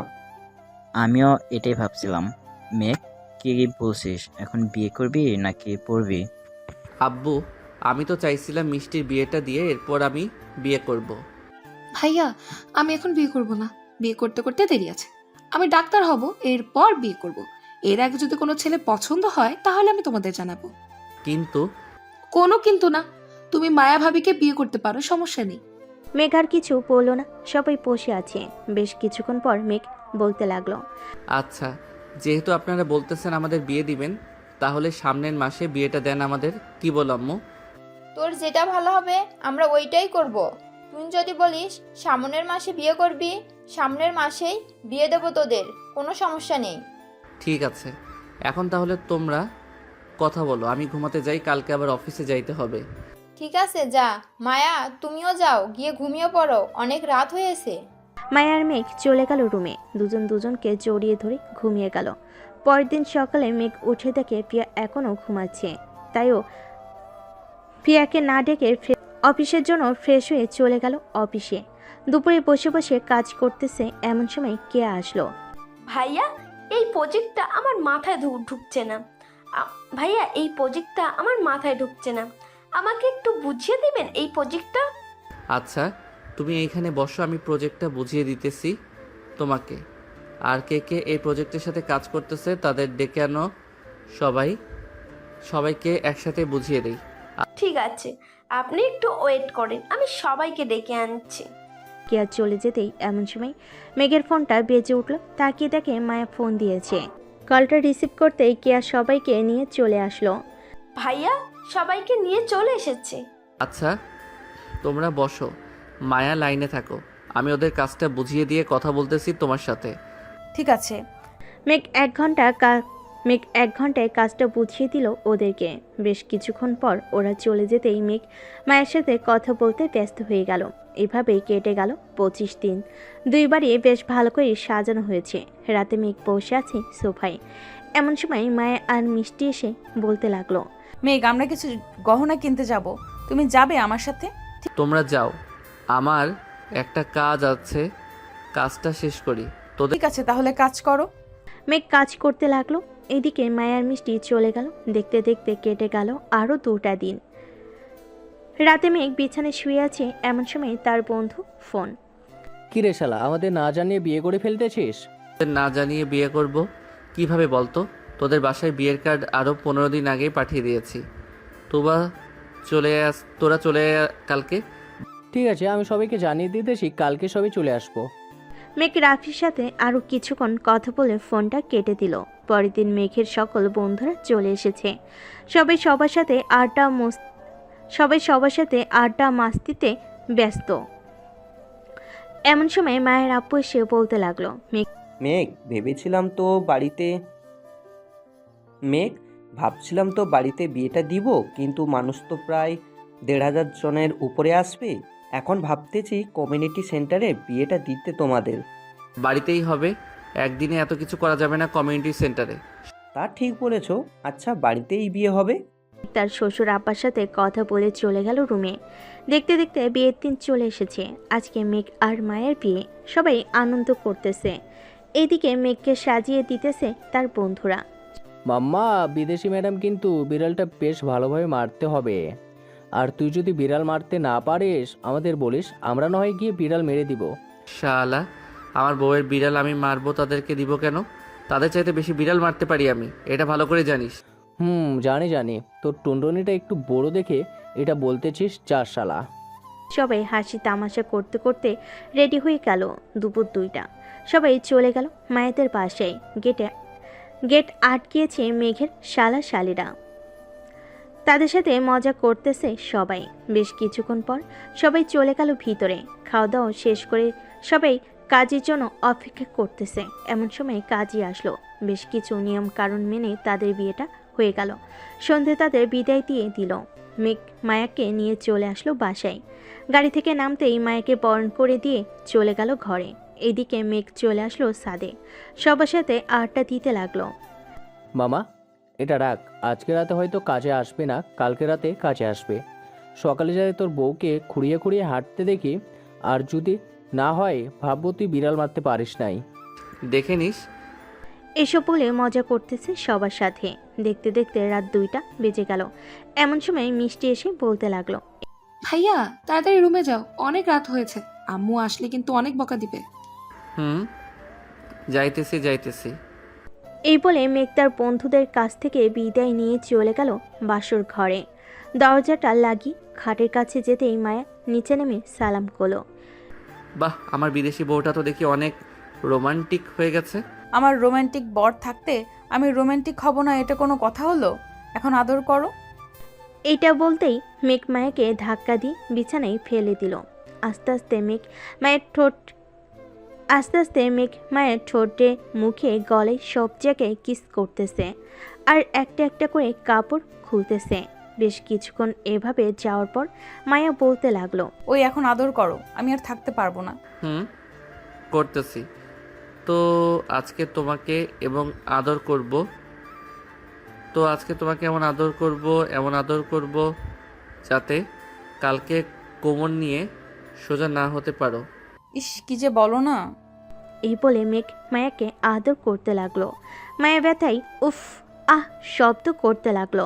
আমিও এটাই ভাবছিলাম। মেঘ, কি বলছিস, এখন বিয়ে করবি নাকি পড়বি? আব্বু, আমি তো চাইছিলাম মিষ্টির বিয়েটা দিয়ে এরপর আমি বিয়ে করব। ভাইয়া, আমি এখন বিয়ে করব না। বিয়ে করতে করতে দেরি আছে। আমি ডাক্তার হব, এরপর বিয়ে করব। এর আগে যদি কোনো ছেলে পছন্দ হয় তাহলে আমি তোমাদের জানাবো। কিন্তু কোনো কিন্তু না, তুমি মায়া ভাবিকে বিয়ে করতে পারো, সমস্যা নেই। মেঘ আর কিছু বলল না। সবাই বসে আছে। বেশ কিছুক্ষণ পর মেঘ বলতে লাগলো, আচ্ছা, যেহেতু আপনারা বলতেছেন আমাদের বিয়ে দিবেন, তাহলে সামনের মাসে বিয়েটা দেন আমাদের, কি বল আম্মু? তোর যেটা ভালো হবে আমরা ওইটাই করব। তুই যদি বলিস সামনের মাসে বিয়ে করবি, সামনের মাসেই বিয়ে দেবো তোদের, কোনো সমস্যা নেই। ঠিক আছে, এখন তাহলে তোমরা কথা বলো, আমি ঘুমাতে যাই, কালকে আবার অফিসে যাইতে হবে। ঠিক আছে যা। মায়া তুমিও যাও, গিয়ে ঘুমিয়ে পড়ো, অনেক রাত হয়েছে। মায়া আর মেঘ চলে গেল রুমে। দুজন দুজনকে জড়িয়ে ধরে ঘুমিয়ে গেল। পরের দিন সকালে মেঘ উঠে দেখে প্রিয়া এখনও ঘুমাচ্ছে। তাইও প্রিয়াকে না ডেকে অফিসের জন্য ফ্রেশ হয়ে চলে গেল অফিসে। দুপুরে বসে বসে কাজ করতেছে। এমন সময় কে আসলো। ভাইয়া, এই প্রজেক্টটা আমার মাথায় ঢুকছে না। ভাইয়া, এই প্রজেক্টটা আমার মাথায় ঢুকছে না, আমাকে একটু বুঝিয়ে দিবেন এই প্রজেক্টটা? আচ্ছা, তুমি এইখানে বসো, আমি প্রজেক্টটা বুঝিয়ে দিতেছি তোমাকে। আর কে কে এই প্রজেক্টের সাথে কাজ করতেছে তাদের ডেকে আনো, সবাইকে একসাথে বুঝিয়ে দেই। ঠিক আছে, আপনি একটু ওয়েট করেন, আমি সবাইকে ডেকে আনছি। কেয়া চলে যেতেই এমন সময় মেঘের ফোনটা বেজে উঠল। তাকিয়ে দেখে মায়া ফোন দিয়েছে। কলটা রিসিভ করতেই কেয়া সবাইকে নিয়ে চলে আসলো। ভাইয়া, সবাইকে নিয়ে চলে এসেছে। আচ্ছা, তোমরা বসো, মায়া লাইনে থাকো, আমি ওদের কাজটা বুঝিয়ে দিয়ে কথা বলতেছি তোমার সাথে। ঠিক আছে। মেঘ এক ঘন্টায় কাজটা বুঝিয়ে দিল ওদেরকে। বেশ কিছুক্ষণ পর ওরা চলে যেতেই মেঘ মায়ের সাথে কথা বলতে ব্যস্ত হয়ে গেল। এভাবেই কেটে গেল 25 দিন। দুইবারই বেশ ভালো করে সাজানো হয়েছে। রাতে মেঘ বসে আছে সোফায়। এমন সময় মায়া আর মিষ্টি এসে বলতে লাগলো, মেঘ, আমরা কিছু গহনা কিনতে যাব, তুমি যাবে আমার সাথে? তোমরা যাও, আমার একটা কাজ আছে, কাজটা শেষ করি। তোদের ঠিক আছে, তাহলে কাজ করো। মেঘ কাজ করতে লাগলো। এদিকে মায়ার মিষ্টি চলে গেল। দেখতে দেখতে কেটে গেল আরও 2টা দিন। রাতে মেঘ বিছানায় শুয়ে আছে। এমন সময় তার বন্ধু ফোন। কিরে শালা, আমাদের না জানিয়ে বিয়ে করে ফেলতেছিস? না জানিয়ে বিয়ে করব কিভাবে বলতো? তোদের বাসায় বিয়ের কার্ড আরও 15 দিন আগেই পাঠিয়ে দিয়েছি। তোরা চলে কালকে। ঠিক আছে, আমি সবাইকে জানিয়ে দিতেছি, কালকে সবাই চলে আসবো। মেঘ রাফির সাথে আরও কিছুক্ষণ কথা বলে ফোনটা কেটে দিল। পরের দিন মেঘের সকল বন্ধুরা চলে এসেছে। সবাই সবার সাথে আড্ডা মাস্তিতে ব্যস্ত। এমন সময় মায়ের আপু এসে বলতে লাগলো, মেঘ ভাবছিলাম তো বাড়িতে বিয়েটা দিব, কিন্তু মানুষ তো প্রায় 1,500 জনের উপরে আসবে। এখন ভাবতেছি কমিউনিটি সেন্টারে বিয়েটা দিতে তোমাদের। বাড়িতেই হবে, একদিনে এত কিছু করা যাবে না কমিউনিটি সেন্টারে। তা ঠিক বলেছো। আচ্ছা, বাড়িতেই বিয়ে হবে? তার শ্বশুর আব্বার সাথে কথা বলে চলে গেল রুমে। দেখতে দেখতে বিয়ের দিন চলে এসেছে। আজকে মেঘ আর মায়ের বিয়ে। সবাই আনন্দ করতেছে। এদিকে মেঘকে সাজিয়ে দিতেছে তার বন্ধুরা। মাম্মা, বিদেশি ম্যাডাম কিন্তু বিড়ালটা বেশ ভালোভাবে মারতে হবে। আর তুই যদি বিড়াল মারতে না পারিস আমাদের বলিস, আমরা না হয় গিয়ে বিড়াল মেরে দিব। শালা, আমার বউয়ের বিড়াল আমি মারবো, তাদেরকে দিব কেন? তাদের চাইতে বেশি বিড়াল মারতে পারি আমি, এটা ভালো করে জানিস। জানি, তোর টুনটুনিটা একটু বড় দেখে এটা বলতেছিস, চার শালা। সবাই হাসি তামাশা করতে করতে রেডি হয়ে গেল। দুপুর 2টা। সবাই চলে গেল মায়েদের বাসায়। গেট আটকিয়েছে মেঘের শালা শালিরা। তাদের সাথে মজা করতেছে সবাই। বেশ কিছুক্ষণ পর সবাই চলে গেল ভিতরে। খাওয়া দাওয়া শেষ করে সবাই কাজের জন্য অপেক্ষা করতেছে। এমন সময় কাজই আসলো। বেশ কিছু নিয়ম কারণ মেনে তাদের বিয়েটা হয়ে গেল। সন্ধে তাদের বিদায় দিয়ে দিল। মেঘ মায়াকে নিয়ে চলে আসলো বাসায়। গাড়ি থেকে নামতেই মায়াকে বরণ করে দিয়ে চলে গেল ঘরে। এদিকে মেঘ চলে আসলো ছাদে। সবার সাথে আড্ডা দিতে লাগলো। মামা, এটা রাখ, আজকে রাতে হয়তো কাজে আসবে না, কালকে রাতে কাজে আসবে। সকালে যাতে তোর বউকে খুঁড়িয়ে খুঁড়িয়ে হাঁটতে দেখি, আর যদি না হয় ভাববো তুই বিড়াল মারতে পারিস নাই। দেখে নিস। এসব বলে মজা করতেছে সবার সাথে। দেখতে দেখতে রাত 2টা বেজে গেল। এমন সময় মিষ্টি এসে বলতে লাগলো, ভাইয়া তাড়াতাড়ি রুমে যাও, অনেক রাত হয়েছে, আম্মু আসলে কিন্তু অনেক বকা দিবে। যাইতেছি। এই বলে মেঘ তার বন্ধুদের কাছ থেকে বিদায় নিয়ে চলে গেল বাসর ঘরে। দরজাটা লাগিয়ে খাটের কাছে যেতেই মায়া নিচে নেমে সালাম করলো। বাহ, আমার বিদেশি বউটা তো দেখি অনেক রোমান্টিক হয়ে গেছে। আমার রোমান্টিক বর থাকতে আমি রোমান্টিক হব না, এটা কোনো কথা হলো? এখন আদর করো। এটা বলতেই মেঘ মায়াকে ধাক্কা দিয়ে বিছানায় ফেলে দিল। আস্তে আস্তে মেঘ মায়ের ঠোঁটে, মুখে, গলায় সব জায়গায় কিস করতেছে আর একটা একটা করে কাপড় খুলতেছে। বেশ কিছুক্ষণ এভাবে যাওয়ার পর মায়া বলতে লাগলো, ওই এখন আদর করো, আমি আর থাকতে পারবো না। করতেছি তো। আজকে তোমাকে এমন আদর করব যাতে কালকে কোমর নিয়ে সোজা না হতে পারো। ইস, কি যে বলো না। এই বলে মেঘ মায়াকে আদর করতে লাগলো। মায়া ব্যথায় উফ আহ শব্দ করতে লাগলো।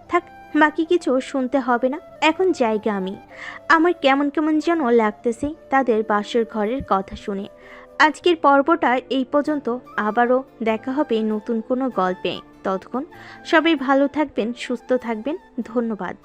থাক, বাকি কিছু শুনতে হবে না, এখন জায়গা আমি। আমার কেমন কেমন যেন লাগতেছে তাদের বাসর ঘরের কথা শুনে। আজকের পর্বটা এই পর্যন্ত। আবারও দেখা হবে নতুন কোনো গল্পে। ততক্ষণ সবাই ভালো থাকবেন, সুস্থ থাকবেন। ধন্যবাদ।